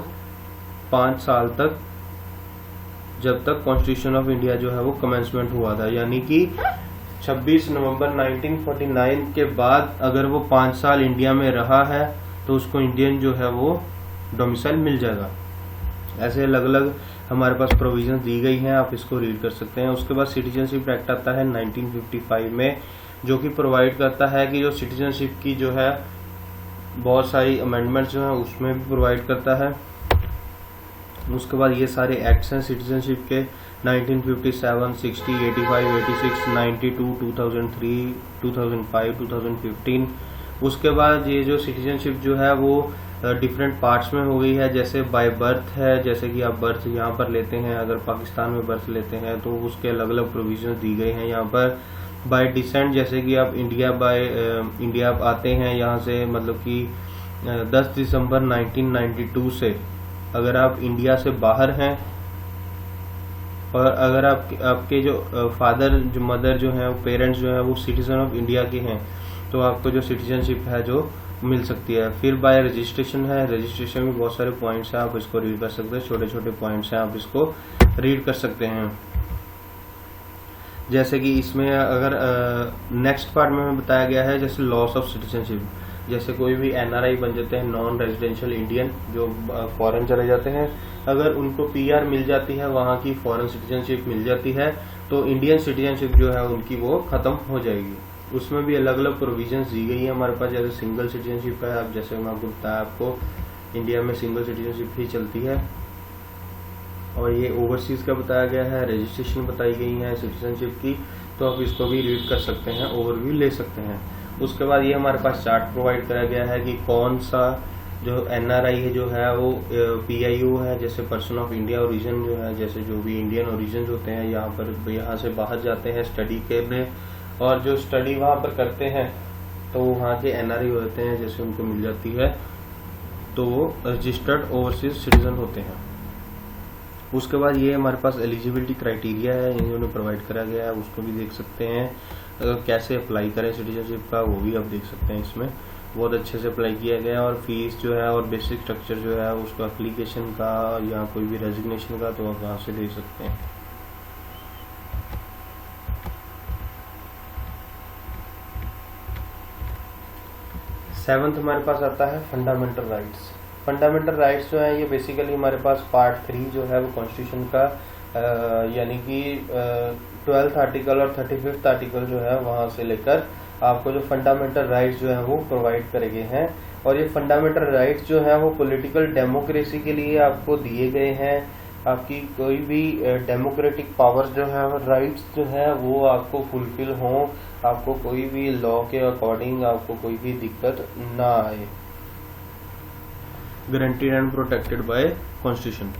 5 साल तक, जब तक कॉन्स्टिट्यूशन ऑफ इंडिया जो है वो कमेंसमेंट हुआ था। यानी कि 26 नवंबर 1949 के बाद अगर वो 5 साल इंडिया में रहा है तो उसको इंडियन जो है वो डोमिसाइल मिल जाएगा। ऐसे अलग अलग हमारे पास प्रोविजन दी गई हैं, आप इसको रीड कर सकते हैं। उसके बाद सिटीजनशिप एक्ट आता है 1955 में, जो कि प्रोवाइड करता है कि जो सिटीजनशिप की जो है बहुत सारी अमेंडमेंट्स जो है उसमें भी प्रोवाइड करता है। उसके बाद ये सारे एक्ट्स हैं सिटीजनशिप के 1957, 60, 85, 86, 92, 2003, 2005, 2015। उसके बाद ये जो सिटीजनशिप जो है वो डिफरेंट पार्ट्स में हो गई है। जैसे बाय बर्थ है, जैसे कि आप बर्थ यहाँ पर लेते हैं, अगर पाकिस्तान में बर्थ लेते हैं तो उसके अलग अलग प्रोविजन दी गए हैं यहाँ पर। बाय डिसेंट, जैसे कि आप इंडिया आते हैं यहाँ से, मतलब कि 10 दिसंबर 1992 से अगर आप इंडिया से बाहर हैं, और अगर आपके जो फादर जो मदर जो है, पेरेंट्स जो है वो सिटीजन ऑफ इंडिया के हैं, तो आपको जो सिटीजनशिप है जो मिल सकती है। फिर बाय रजिस्ट्रेशन है, रजिस्ट्रेशन में बहुत सारे पॉइंट्स हैं, आप इसको रीड कर सकते हैं, छोटे छोटे पॉइंट्स हैं, आप इसको रीड कर सकते हैं। जैसे कि इसमें अगर नेक्स्ट पार्ट में बताया गया है जैसे लॉस ऑफ सिटीजनशिप, जैसे कोई भी एनआरआई बन जाते हैं, नॉन रेजिडेंशियल इंडियन, जो फॉरेन चले जाते हैं, अगर उनको पीआर मिल जाती है, वहाँ की फॉरेन सिटीजनशिप मिल जाती है, तो इंडियन सिटीजनशिप जो है उनकी वो खत्म हो जाएगी। उसमें भी अलग अलग प्रोविजंस दी गई है हमारे पास। जैसे सिंगल सिटीजनशिप है, अब जैसे मैं आपको बताया, आपको इंडिया में सिंगल सिटीजनशिप ही चलती है। और ये ओवरसीज का बताया गया है, रजिस्ट्रेशन बताई गई है सिटीजनशिप की, तो आप इसको भी रीड कर सकते हैं, ओवरव्यू ले सकते हैं। उसके बाद ये हमारे पास चार्ट प्रोवाइड करा गया है कि कौन सा जो एनआरआई है जो है वो पीआईओ है, जैसे पर्सन ऑफ इंडिया ओरिजिन जो है, जैसे जो भी इंडियन ओरिजिन होते हैं यहाँ से बाहर जाते हैं स्टडी के में, और जो स्टडी वहाँ पर करते हैं तो वहाँ के एनआरआई होते हैं, जैसे उनको मिल जाती है तो वो रजिस्टर्ड ओवरसीज सिटीजन होते हैं। उसके बाद ये हमारे पास एलिजिबिलिटी क्राइटेरिया है, इन्होंने प्रोवाइड करा गया है, उसको भी देख सकते हैं। कैसे अप्लाई करें सिटीजनशिप का वो भी आप देख सकते हैं, इसमें बहुत अच्छे से अप्लाई किया गया है। और फीस जो है और बेसिक स्ट्रक्चर जो है उसका एप्लीकेशन का या कोई भी रेजिग्नेशन का, तो आप वहाँ से देख सकते हैं। सेवंथ हमारे पास आता है फंडामेंटल राइट्स। फंडामेंटल राइट्स जो है ये बेसिकली हमारे पास पार्ट 3 जो है वो कॉन्स्टिट्यूशन का यानी कि 12th आर्टिकल और 35th आर्टिकल जो है वहां से लेकर आपको जो फंडामेंटल राइट्स जो है वो प्रोवाइड करे गए हैं। और ये फंडामेंटल राइट्स जो है वो पॉलिटिकल डेमोक्रेसी के लिए आपको दिए गए हैं। आपकी कोई भी डेमोक्रेटिक पावर्स जो है और राइट्स जो है वो आपको फुलफिल हों, आपको कोई भी लॉ के अकॉर्डिंग आपको कोई भी दिक्कत ना आए। Guaranteed and protected by constitution.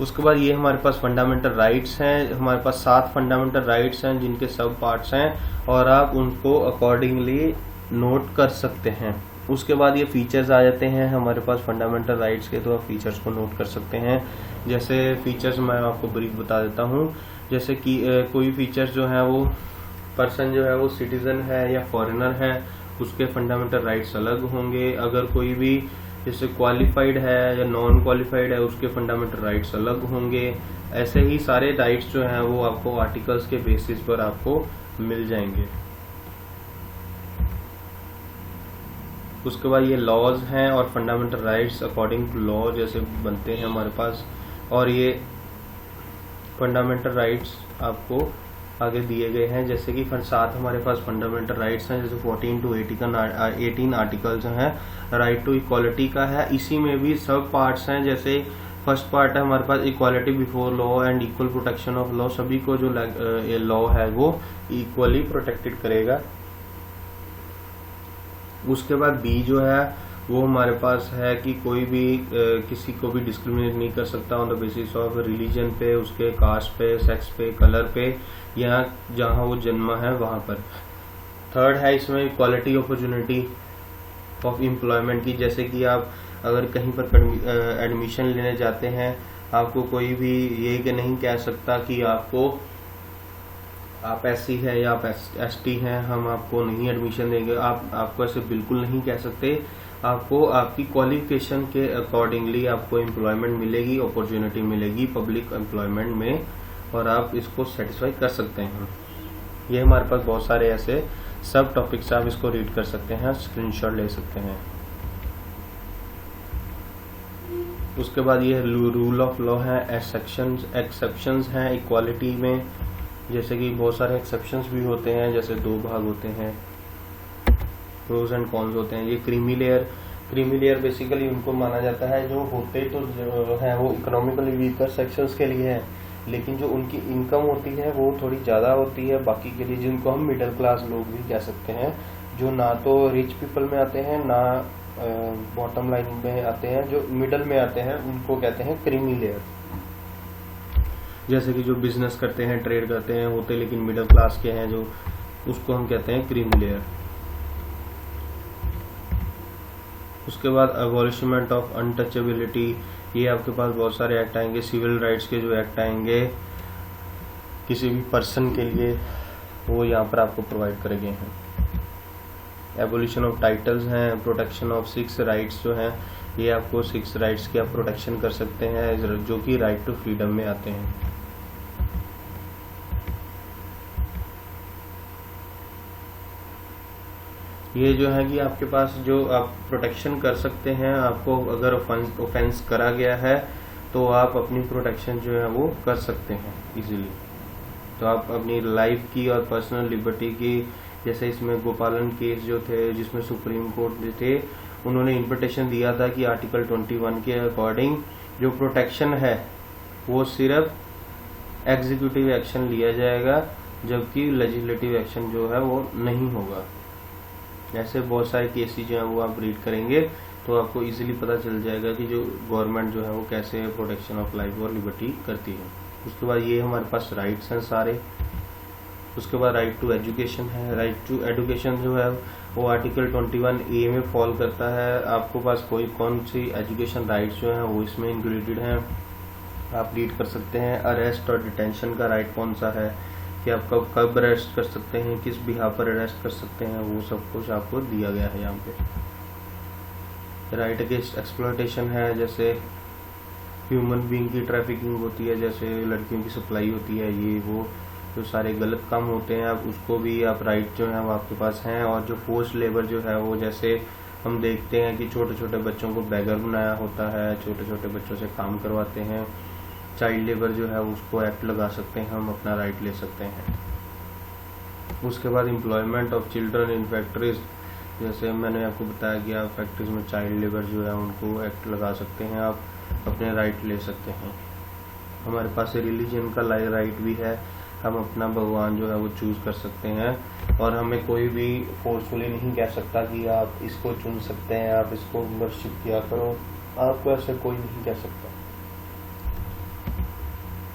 उसके बाद ये हमारे पास फंडामेंटल राइट्स हैं, हमारे पास 7 फंडामेंटल राइट्स हैं जिनके सब पार्ट्स हैं और आप उनको अकॉर्डिंगली नोट कर सकते हैं। उसके बाद ये फीचर्स आ जाते हैं हमारे पास फंडामेंटल राइट्स के, तो आप फीचर्स को नोट कर सकते हैं। जैसे फीचर्स मैं आपको ब्रीफ बता देता हूँ। जैसे कि कोई फीचर्स जो है वो पर्सन जो है वो सिटीजन है या फॉरेनर है उसके फंडामेंटल राइट्स अलग होंगे। अगर कोई भी जैसे क्वालिफाइड है या नॉन क्वालिफाइड है उसके फंडामेंटल राइट्स अलग होंगे। ऐसे ही सारे राइट्स जो हैं वो आपको आर्टिकल्स के बेसिस पर आपको मिल जाएंगे। उसके बाद ये लॉज हैं और fundamental rights according to law जैसे बनते हैं हमारे पास, और ये फंडामेंटल राइट्स आपको आगे दिए गए हैं। जैसे कि साथ हमारे पास फंडामेंटल राइट्स हैं, जैसे 14 to 18 आर्टिकल्स हैं। राइट टू इक्वालिटी का है, इसी में भी सब पार्ट्स हैं। जैसे फर्स्ट पार्ट है हमारे पास equality before law and equal protection of law, सभी को जो लॉ है वो इक्वली प्रोटेक्टेड करेगा। उसके बाद बी जो है वो हमारे पास है कि कोई भी किसी को भी डिस्क्रिमिनेट नहीं कर सकता on the basis of religion पे, उसके कास्ट पे, सेक्स पे, कलर पे, या जहाँ वो जन्मा है वहां पर। थर्ड है इसमें इक्वालिटी अपॉर्चुनिटी ऑफ एम्प्लॉयमेंट की, जैसे कि आप अगर कहीं पर एडमिशन लेने जाते हैं, आपको कोई भी ये कि नहीं कह सकता कि आप एससी है या आप एसटी हैं, हम आपको नहीं एडमिशन देंगे। आपको ऐसे बिल्कुल नहीं कह सकते। आपको आपकी क्वालिफिकेशन के अकॉर्डिंगली आपको एम्प्लॉयमेंट मिलेगी, अपॉर्चुनिटी मिलेगी पब्लिक एम्प्लॉयमेंट में, और आप इसको सेटिस्फाई कर सकते हैं। ये हमारे पास बहुत सारे ऐसे सब टॉपिक्स, आप इसको रीड कर सकते हैं, स्क्रीनशॉट ले सकते हैं। उसके बाद ये रूल ऑफ लॉ है, एक्सेप्शंस हैं इक्वालिटी में, जैसे कि बहुत सारे एक्सेप्शंस भी होते हैं, जैसे 2 भाग होते हैं, प्रोज एंड कॉन्स होते हैं। ये क्रीमी लेयर बेसिकली उनको माना जाता है जो होते तो जो है वो इकोनॉमिकली वीकर सेक्शंस के लिए है, लेकिन जो उनकी इनकम होती है वो थोड़ी ज़्यादा होती है बाकी के लिए, जिनको हम मिडिल क्लास लोग भी कह सकते हैं, जो ना तो रिच पीपल में आते हैं ना बॉटम लाइन में आते हैं, जो मिडल में आते हैं उनको कहते हैं क्रीमी लेयर। जैसे कि जो बिजनेस करते हैं, ट्रेड करते हैं, होते लेकिन मिडिल क्लास के हैं, जो उसको हम कहते हैं क्रीमी लेयर। उसके बाद अबॉलिशमेंट ऑफ अनटचेबिलिटी, ये आपके पास बहुत सारे एक्ट आएंगे, सिविल राइट्स के जो एक्ट आएंगे किसी भी पर्सन के लिए, वो यहाँ पर आपको प्रोवाइड करे गए हैं। एबोलिशन ऑफ टाइटल्स हैं, प्रोटेक्शन ऑफ 6 राइट्स जो हैं, ये आपको 6 राइट्स की आप प्रोटेक्शन कर सकते हैं, जो कि राइट टू फ्रीडम में आते हैं। ये जो है कि आपके पास जो आप प्रोटेक्शन कर सकते हैं, आपको अगर ऑफेंस करा गया है तो आप अपनी प्रोटेक्शन जो है वो कर सकते हैं इजीली। तो आप अपनी लाइफ की और पर्सनल लिबर्टी की, जैसे इसमें गोपालन केस जो थे जिसमें सुप्रीम कोर्ट थे, उन्होंने इन्विटेशन दिया था कि आर्टिकल 21 के अकॉर्डिंग जो प्रोटेक्शन है वो सिर्फ एग्जीक्यूटिव एक्शन लिया जाएगा, जबकि लेजिस्लेटिव एक्शन जो है वो नहीं होगा। ऐसे बहुत सारे केसेस जो है वो आप रीड करेंगे तो आपको इजीली पता चल जाएगा कि जो गवर्नमेंट जो है वो कैसे प्रोटेक्शन ऑफ लाइफ और लिबर्टी करती है। उसके बाद ये हमारे पास राइट्स हैं सारे। उसके बाद राइट टू एजुकेशन है। राइट टू एजुकेशन जो है वो आर्टिकल 21A में फॉल करता है। आपको पास कौन सी एजुकेशन राइट्स जो हैं वो इसमें इंक्लूडेड हैं, आप रीड कर सकते हैं। अरेस्ट और डिटेंशन का राइट कौन सा है, कि आप कब अरेस्ट कर सकते हैं, किस बिहाफ पर अरेस्ट कर सकते हैं, वो सब कुछ आपको दिया गया है यहाँ पे। राइट अगेंस्ट एक्सप्लॉयटेशन है, जैसे ह्यूमन बीइंग की ट्रैफिकिंग होती है, जैसे लड़कियों की सप्लाई होती है, ये वो जो सारे गलत काम होते हैं, आप उसको भी आप राइट जो है वो आपके पास हैं। और जो फोर्स्ड लेबर जो है वो, जैसे हम देखते हैं कि छोटे छोटे बच्चों को बैगर बनाया होता है, छोटे छोटे बच्चों से काम करवाते हैं, चाइल्ड लेबर जो है उसको एक्ट लगा सकते हैं, हम अपना राइट ले सकते हैं। उसके बाद employment of children in factories, जैसे मैंने आपको बताया कि आप फैक्ट्रीज में चाइल्ड लेबर जो है उनको एक्ट लगा सकते हैं, आप अपने राइट ले सकते हैं। हमारे पास रिलीजन का राइट भी है, हम अपना भगवान जो है वो चूज कर सकते हैं, और हमें कोई भी फोर्सफुली नहीं कह सकता कि आप इसको चुन सकते हैं, आप इसको वर्शिप किया करो, आपको ऐसे कोई नहीं कह सकता।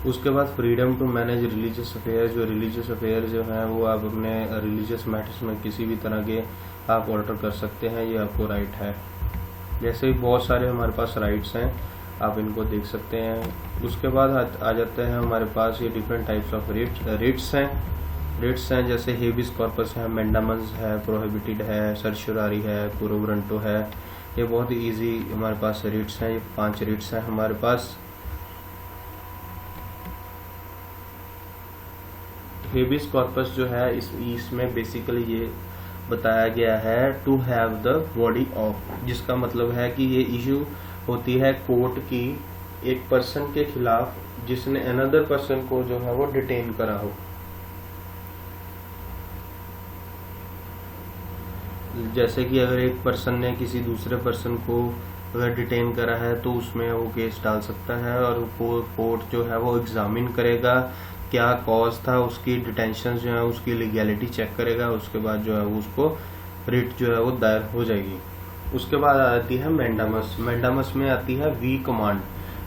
उसके बाद freedom to manage religious affairs, जो रिलीजियस अफेयर जो हैं वो आप अपने रिलीजियस मैटर्स में किसी भी तरह के आप ऑल्टर कर सकते हैं, ये आपको राइट है। जैसे बहुत सारे हमारे पास राइट्स हैं, आप इनको देख सकते हैं। उसके बाद आ जाते हैं हमारे पास ये डिफरेंट टाइप्स ऑफ रिट्स हैं, जैसे हेबिस कॉर्पस है, मैंडामस है, प्रोहिबिटेड है, सर्चुरारी है, पुरोवरंटो है, ये बहुत ही ईजी हमारे पास रिट्स हैं। ये 5 रिट्स हैं हमारे पास। हेबिस कॉर्पस जो है इसमें बेसिकली ये बताया गया है to have the body of, जिसका मतलब है कि ये इशू होती है कोर्ट की एक पर्सन के खिलाफ जिसने अनदर पर्सन को जो है वो डिटेन करा हो। जैसे कि अगर एक पर्सन ने किसी दूसरे पर्सन को अगर डिटेन करा है तो उसमें वो केस डाल सकता है और कोर्ट जो है वो एग्जामिन करेगा क्या कॉज था उसकी, डिटेंशन जो है उसकी लीगैलिटी चेक करेगा, उसके बाद जो है वो उसको रिट जो है वो दायर हो जाएगी। उसके बाद आती है मैंडामस। मैंडामस में आती है वी कमांड।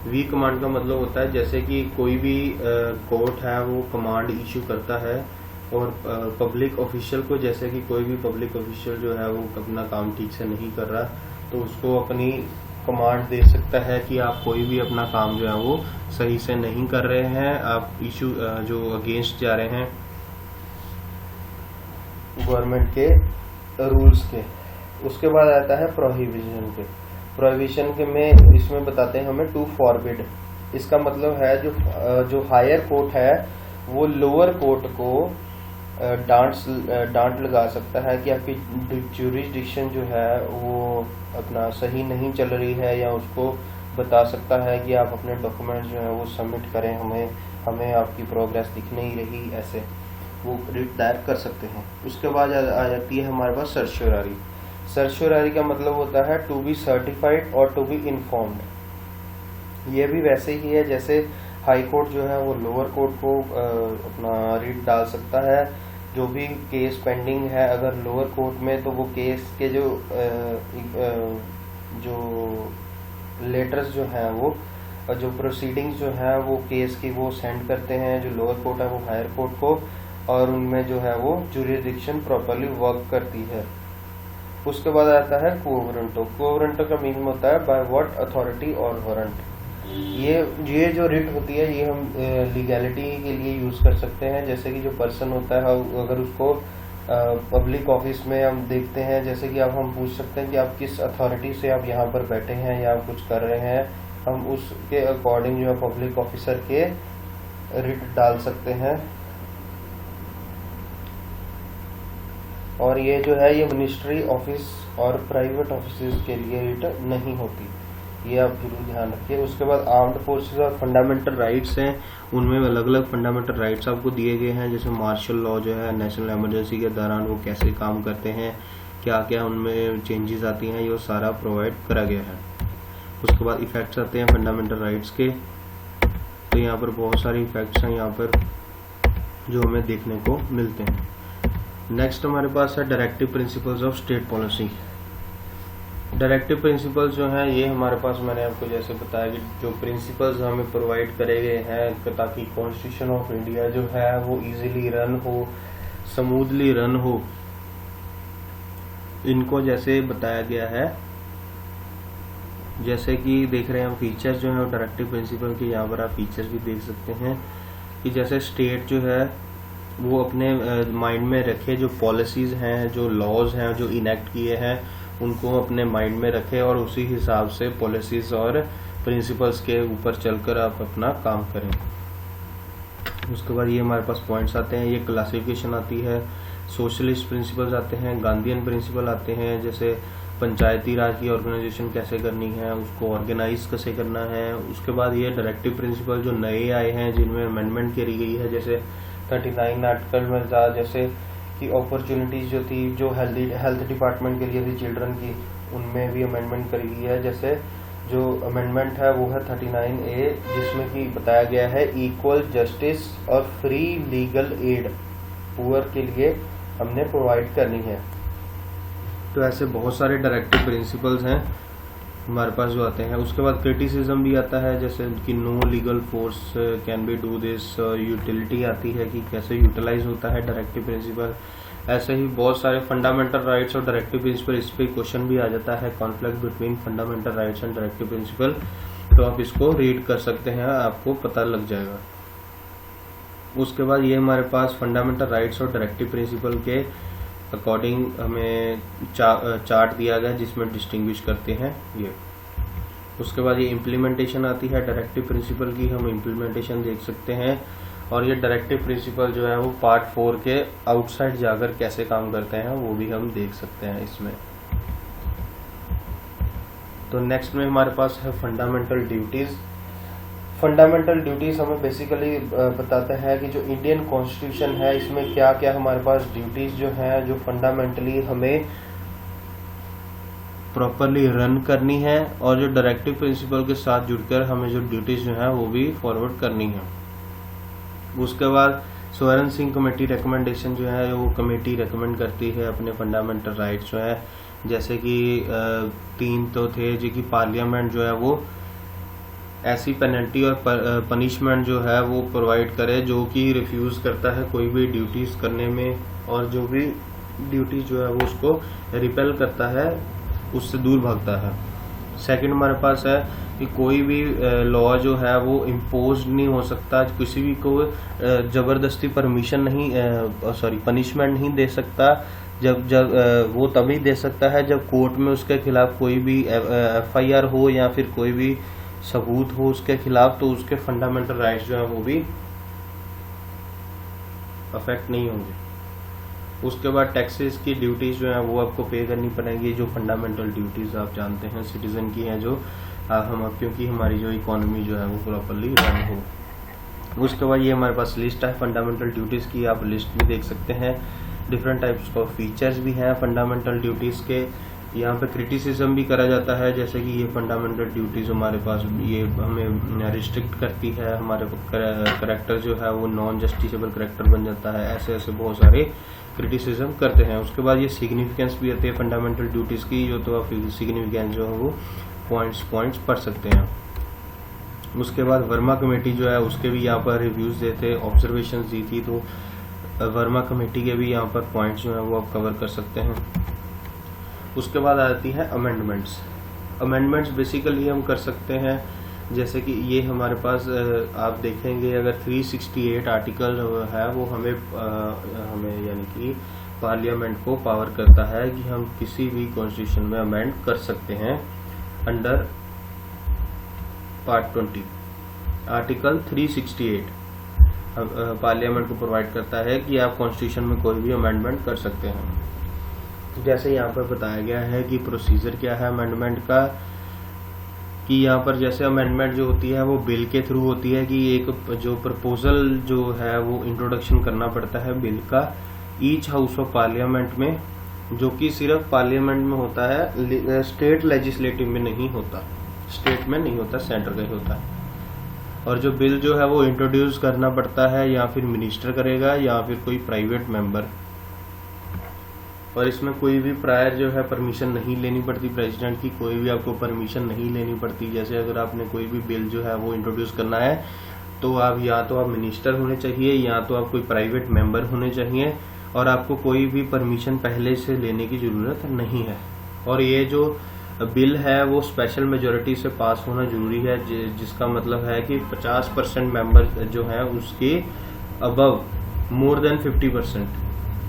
वी कमांड का मतलब होता है जैसे कि कोई भी कोर्ट है वो कमांड इशू करता है और पब्लिक ऑफिशियल को, जैसे कि कोई भी पब्लिक ऑफिशियल जो है वो अपना काम ठीक से नहीं कर रहा तो उसको अपनी कमांड दे सकता है कि आप कोई भी अपना काम जो है वो सही से नहीं कर रहे हैं, आप इशू जो अगेंस्ट जा रहे हैं गवर्नमेंट के रूल्स के। उसके बाद आता है प्रोहिबिशन के। प्रोहिबिशन के में इसमें बताते हैं हमें टू फॉरबिड। इसका मतलब है जो हायर कोर्ट है वो लोअर कोर्ट को डांट लगा सकता है कि आपकी ज्यूरिसडिक्शन जो है वो अपना सही नहीं चल रही है, या उसको बता सकता है कि आप अपने डॉक्यूमेंट्स जो है वो सबमिट करें, हमें आपकी प्रोग्रेस दिख नहीं रही, ऐसे वो रिट दायर कर सकते हैं। उसके बाद आ जाती है हमारे पास सर्च्योररी। सर्च्योररी का मतलब होता है टू बी सर्टिफाइड और टू बी इन्फॉर्म्ड। ये भी वैसे ही है जैसे हाई कोर्ट जो है वो लोअर कोर्ट को अपना रिट डाल सकता है। जो भी केस पेंडिंग है अगर लोअर कोर्ट में, तो वो केस के जो लेटर्स जो हैं वो जो प्रोसीडिंग्स जो हैं वो केस की वो सेंड करते हैं जो लोअर कोर्ट है वो हायर कोर्ट को, और उनमें जो है वो जुरिसडिक्शन प्रॉपर्ली वर्क करती है। उसके बाद आता है क्वो वारंटो। क्वो वारंटो का मीनिंग होता है बाय व्हाट अथॉरिटी और वारंट। ये जो रिट होती है ये हम लीगैलिटी के लिए यूज कर सकते हैं। जैसे कि जो पर्सन होता है अगर उसको पब्लिक ऑफिस में हम देखते हैं, जैसे कि अब हम पूछ सकते हैं कि आप किस अथॉरिटी से आप यहाँ पर बैठे हैं या आप कुछ कर रहे हैं, हम उसके अकॉर्डिंग जो है पब्लिक ऑफिसर के रिट डाल सकते हैं। और ये जो है ये मिनिस्ट्री ऑफिस और प्राइवेट ऑफिस के लिए रिट नहीं होती, ये आप जरूर ध्यान रखिए। उसके बाद आर्म्ड फोर्सेस और फंडामेंटल राइट्स हैं, उनमें अलग अलग फंडामेंटल राइट्स आपको दिए गए हैं। जैसे मार्शल लॉ जो है नेशनल इमरजेंसी के दौरान वो कैसे काम करते हैं, क्या क्या उनमें चेंजेस आती हैं, ये सारा प्रोवाइड करा गया है। उसके बाद इफेक्ट्स आते हैं फंडामेंटल राइट्स के। तो यहाँ पर बहुत सारे इफेक्ट्स हैं यहाँ पर जो हमें देखने को मिलते हैं। नेक्स्ट हमारे पास है directive principles of state policy. Directive principles जो हैं ये हमारे पास, मैंने आपको जैसे बताया कि जो प्रिंसिपल्स हमें प्रोवाइड करे गए हैं ताकि कॉन्स्टिट्यूशन ऑफ इंडिया जो है वो इजीली रन हो, स्मूथली रन हो, इनको जैसे बताया गया है। जैसे कि देख रहे हैं हम फीचर्स जो है डायरेक्टिव प्रिंसिपल के, यहाँ पर आप फीचर्स भी देख सकते हैं कि जैसे स्टेट जो है वो अपने माइंड में रखे जो पॉलिसीज हैं, जो लॉज हैं जो इनेक्ट किए हैं उनको अपने माइंड में रखें और उसी हिसाब से पॉलिसीज और प्रिंसिपल्स के ऊपर चलकर आप अपना काम करें। उसके बाद ये हमारे पास पॉइंट्स आते हैं, ये क्लासिफिकेशन आती है, सोशलिस्ट प्रिंसिपल्स आते हैं, गांधीयन प्रिंसिपल आते हैं, जैसे पंचायती राज की ऑर्गेनाइजेशन कैसे करनी है, उसको ऑर्गेनाइज कैसे करना है। उसके बाद ये डायरेक्टिव प्रिंसिपल जो नए आए हैं जिनमें अमेंडमेंट करी गई है, जैसे 39 आर्टिकल में था, जैसे कि अपॉर्चुनिटीज जो थी जो हेल्थ डिपार्टमेंट के लिए थी चिल्ड्रन की, उनमें भी अमेंडमेंट करी गई है। जैसे जो अमेंडमेंट है वो है 39A, जिसमें कि बताया गया है इक्वल जस्टिस और फ्री लीगल एड पुअर के लिए हमने प्रोवाइड करनी है। तो ऐसे बहुत सारे डायरेक्टिव प्रिंसिपल्स हैं हमारे पास जो आते हैं। उसके बाद क्रिटिसिज्म भी आता है, जैसे कि no legal force can be do this, utility आती है कि कैसे यूटिलाइज होता है डायरेक्टिव प्रिंसिपल। ऐसे ही बहुत सारे फंडामेंटल राइट्स और डायरेक्टिव प्रिंसिपल, इस पर क्वेश्चन भी आ जाता है, conflict between fundamental rights and directive principle. तो आप इसको रीड कर सकते हैं, आपको पता लग जाएगा। उसके बाद ये हमारे पास फंडामेंटल राइट्स और डायरेक्टिव प्रिंसिपल के अकॉर्डिंग हमें चार्ट दिया गया जिसमें डिस्टिंग्विश करते हैं ये। उसके बाद ये इम्प्लीमेंटेशन आती है डायरेक्टिव प्रिंसिपल की, हम इम्प्लीमेंटेशन देख सकते हैं। और ये डायरेक्टिव प्रिंसिपल जो है वो पार्ट 4 के आउटसाइड जाकर कैसे काम करते हैं वो भी हम देख सकते हैं इसमें। तो नेक्स्ट में हमारे पास है फंडामेंटल ड्यूटीज। फंडामेंटल ड्यूटीज हमें बेसिकली बताते हैं कि जो इंडियन कॉन्स्टिट्यूशन है इसमें क्या क्या हमारे पास ड्यूटीज जो हैं जो फंडामेंटली हमें प्रॉपरली रन करनी है, और जो डायरेक्टिव प्रिंसिपल के साथ जुड़कर हमें जो ड्यूटीज जो है वो भी फॉरवर्ड करनी है। उसके बाद स्वर्ण सिंह कमेटी रिकमेंडेशन जो है वो कमेटी रिकमेंड करती है अपने फंडामेंटल राइट्स जो है, जैसे कि 3 तो थे जो कि पार्लियामेंट जो है वो ऐसी पेनल्टी और पनिशमेंट जो है वो प्रोवाइड करे जो कि रिफ्यूज करता है कोई भी ड्यूटीज करने में, और जो भी ड्यूटी जो है वो उसको रिपेल करता है, उससे दूर भागता है। सेकंड हमारे पास है कि कोई भी लॉ जो है वो इम्पोज नहीं हो सकता, किसी भी को जबरदस्ती परमिशन नहीं पनिशमेंट नहीं दे सकता, जब वो तभी दे सकता है जब कोर्ट में उसके खिलाफ कोई भी FIR हो या फिर कोई भी सबूत हो उसके खिलाफ, तो उसके फंडामेंटल राइट्स जो है वो भी अफेक्ट नहीं होंगे। उसके बाद टैक्सेस की ड्यूटीज जो है वो आपको पे करनी पड़ेगी, जो फंडामेंटल ड्यूटीज आप जानते हैं सिटीजन की हैं, जो हम क्योंकि हमारी जो इकोनॉमी जो है वो प्रॉपरली रन हो। उसके बाद ये हमारे पास लिस्ट है फंडामेंटल ड्यूटीज की, आप लिस्ट भी देख सकते हैं। डिफरेंट टाइप्स ऑफ फीचर्स भी हैं फंडामेंटल ड्यूटीज के। यहाँ पे क्रिटिसिज्म भी करा जाता है, जैसे कि ये फंडामेंटल ड्यूटीज हमारे पास ये हमें रिस्ट्रिक्ट करती है, हमारे करेक्टर जो है वो नॉन जस्टिसेबल करेक्टर बन जाता है, ऐसे ऐसे बहुत सारे क्रिटिसिज्म करते हैं। उसके बाद ये सिग्निफिकेंस भी आती है फंडामेंटल ड्यूटीज की, जो तो आप सिग्निफिकेंस जो है वो पॉइंट्स पढ़ सकते हैं। उसके बाद वर्मा कमेटी जो है उसके भी यहाँ पर रिव्यूज देते, ऑब्जर्वेशन दी थी, तो वर्मा कमेटी के भी यहाँ पर पॉइंट्स जो है वो आप कवर कर सकते हैं। उसके बाद आती है अमेंडमेंट्स बेसिकली हम कर सकते हैं, जैसे कि ये हमारे पास आप देखेंगे अगर 368 आर्टिकल है वो हमें यानी कि पार्लियामेंट को पावर करता है कि हम किसी भी कॉन्स्टिट्यूशन में अमेंड कर सकते हैं अंडर पार्ट 20। आर्टिकल 368 पार्लियामेंट को प्रोवाइड करता है कि आप कॉन्स्टिट्यूशन में कोई भी अमेंडमेंट कर सकते हैं। जैसे यहाँ पर बताया गया है कि प्रोसीजर क्या है अमेंडमेंट का, कि यहाँ पर जैसे अमेंडमेंट जो होती है वो बिल के थ्रू होती है, कि एक जो प्रपोजल जो है वो इंट्रोडक्शन करना पड़ता है बिल का ईच हाउस ऑफ पार्लियामेंट में, जो कि सिर्फ पार्लियामेंट में होता है, स्टेट लेजिस्लेटिव में नहीं होता, स्टेट में नहीं होता, सेंटर का ही होता है। और जो बिल जो है वो इंट्रोड्यूस करना पड़ता है या फिर मिनिस्टर करेगा या फिर कोई प्राइवेट मेंबर, और इसमें कोई भी प्रायर जो है परमिशन नहीं लेनी पड़ती प्रेसिडेंट की, कोई भी आपको परमिशन नहीं लेनी पड़ती। जैसे अगर आपने कोई भी बिल जो है वो इंट्रोड्यूस करना है तो आप या तो आप मिनिस्टर होने चाहिए या तो आप कोई प्राइवेट मेंबर होने चाहिए, और आपको कोई भी परमिशन पहले से लेने की जरूरत नहीं है। और ये जो बिल है वो स्पेशल मेजोरिटी से पास होना जरूरी है, जिसका मतलब है कि 50% मेंबर जो है उसके अबव मोर देन 50%,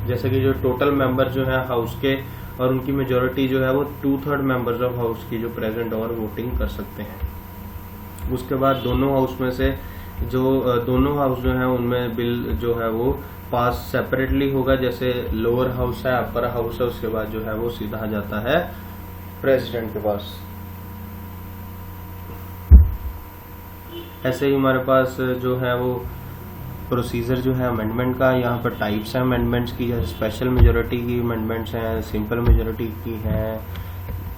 जैसे कि जो टोटल मेंबर जो है हाउस के और उनकी मेजोरिटी जो है वो 2/3 मेंबर्स ऑफ हाउस की जो प्रेजेंट और वोटिंग कर सकते हैं। उसके बाद दोनों हाउस में से जो दोनों हाउस जो है उनमें बिल जो है वो पास सेपरेटली होगा, जैसे लोअर हाउस है, अपर हाउस है, उसके बाद जो है वो सीधा जाता है प्रेसिडेंट के पास। ऐसे ही हमारे पास जो है वो प्रोसीजर जो है अमेंडमेंट का, यहाँ पर टाइप्स हैं अमेंडमेंट्स की, जैसे स्पेशल मेजोरिटी की अमेंडमेंट्स हैं, सिंपल मेजोरिटी की हैं,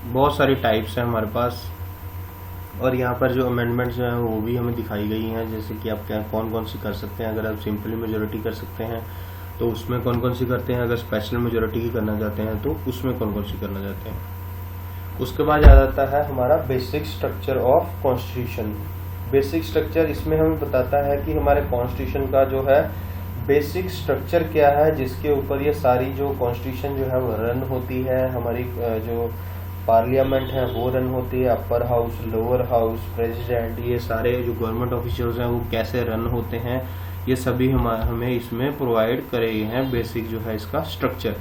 बहुत सारी टाइप्स हैं हमारे पास। और यहाँ पर जो अमेंडमेंट्स जो हैं वो भी हमें दिखाई गई हैं, जैसे कि आप क्या कौन कौन सी कर सकते हैं। अगर आप सिंपल मेजोरिटी कर सकते हैं तो उसमें कौन कौन सी करते हैं, अगर स्पेशल मेजोरिटी की करना चाहते हैं तो उसमें कौन कौन सी करना चाहते हैं। उसके बाद आ जाता है हमारा basic structure of constitution. Basic structure इसमें हमें बताता है कि हमारे कॉन्स्टिट्यूशन का जो है बेसिक स्ट्रक्चर क्या है, जिसके ऊपर ये सारी जो कॉन्स्टिट्यूशन जो है वो रन होती है। हमारी जो पार्लियामेंट है वो रन होती है, upper house, lower house, president, ये सारे जो गवर्नमेंट ऑफिशियल्स हैं वो कैसे रन होते हैं, ये सभी हमें इसमें प्रोवाइड करे गए हैं बेसिक जो है इसका स्ट्रक्चर।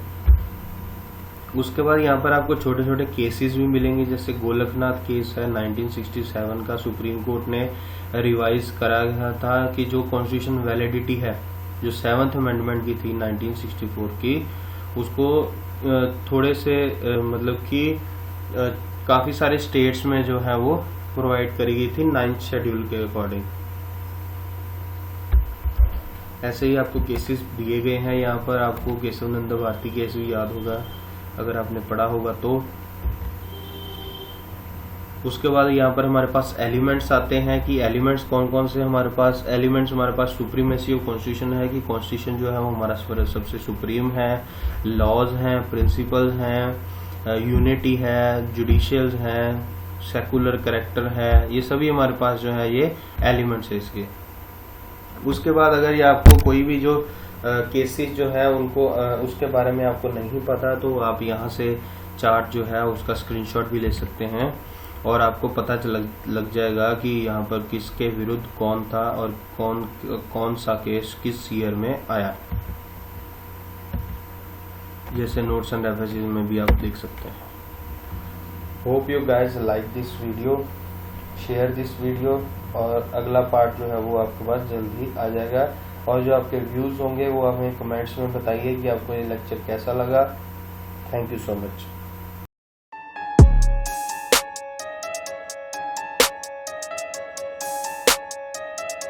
उसके बाद यहाँ पर आपको छोटे छोटे केसेस भी मिलेंगे, जैसे गोलकनाथ केस है 1967 का, सुप्रीम कोर्ट ने रिवाइज करा गया था कि जो कॉन्स्टिट्यूशन वैलिडिटी है जो 7th अमेंडमेंट की थी 1964 की, उसको थोड़े से मतलब कि काफ़ी सारे स्टेट्स में जो है वो प्रोवाइड करी गई थी 9th शेड्यूल के अकॉर्डिंग। ऐसे ही आपको केसेस दिए गए हैं यहाँ पर। आपको केशव नंदा भारती केस भी याद होगा अगर आपने पढ़ा होगा तो। उसके बाद यहाँ पर हमारे पास एलिमेंट्स आते हैं कि एलिमेंट्स कौन कौन से हमारे पास। एलिमेंट्स हमारे पास सुप्रीमेसी ऑफ कॉन्स्टिट्यूशन है कि कॉन्स्टिट्यूशन जो है वो हमारा सबसे सुप्रीम है, लॉज हैं, प्रिंसिपल्स हैं, यूनिटी है, जुडिशियल्स हैं, सेकुलर करेक्टर है, ये सभी हमारे पास जो है ये एलिमेंट्स है इसके। उसके बाद अगर ये आपको कोई भी जो केसेस जो है उनको उसके बारे में आपको नहीं पता तो आप यहाँ से चार्ट जो है उसका स्क्रीनशॉट भी ले सकते हैं और आपको पता लग जाएगा कि यहाँ पर किसके विरुद्ध कौन था और कौन सा केस किस ईयर में आया। जैसे नोट्स एंड रेफरेंसेस में भी आप देख सकते हैं। Hope you guys like this video, share this video, और अगला पार्ट जो है वो आपके पास जल्दी आ जाएगा। और जो आपके व्यूज होंगे वो हमें कमेंट्स में बताइए कि आपको ये लेक्चर कैसा लगा। Thank you so much.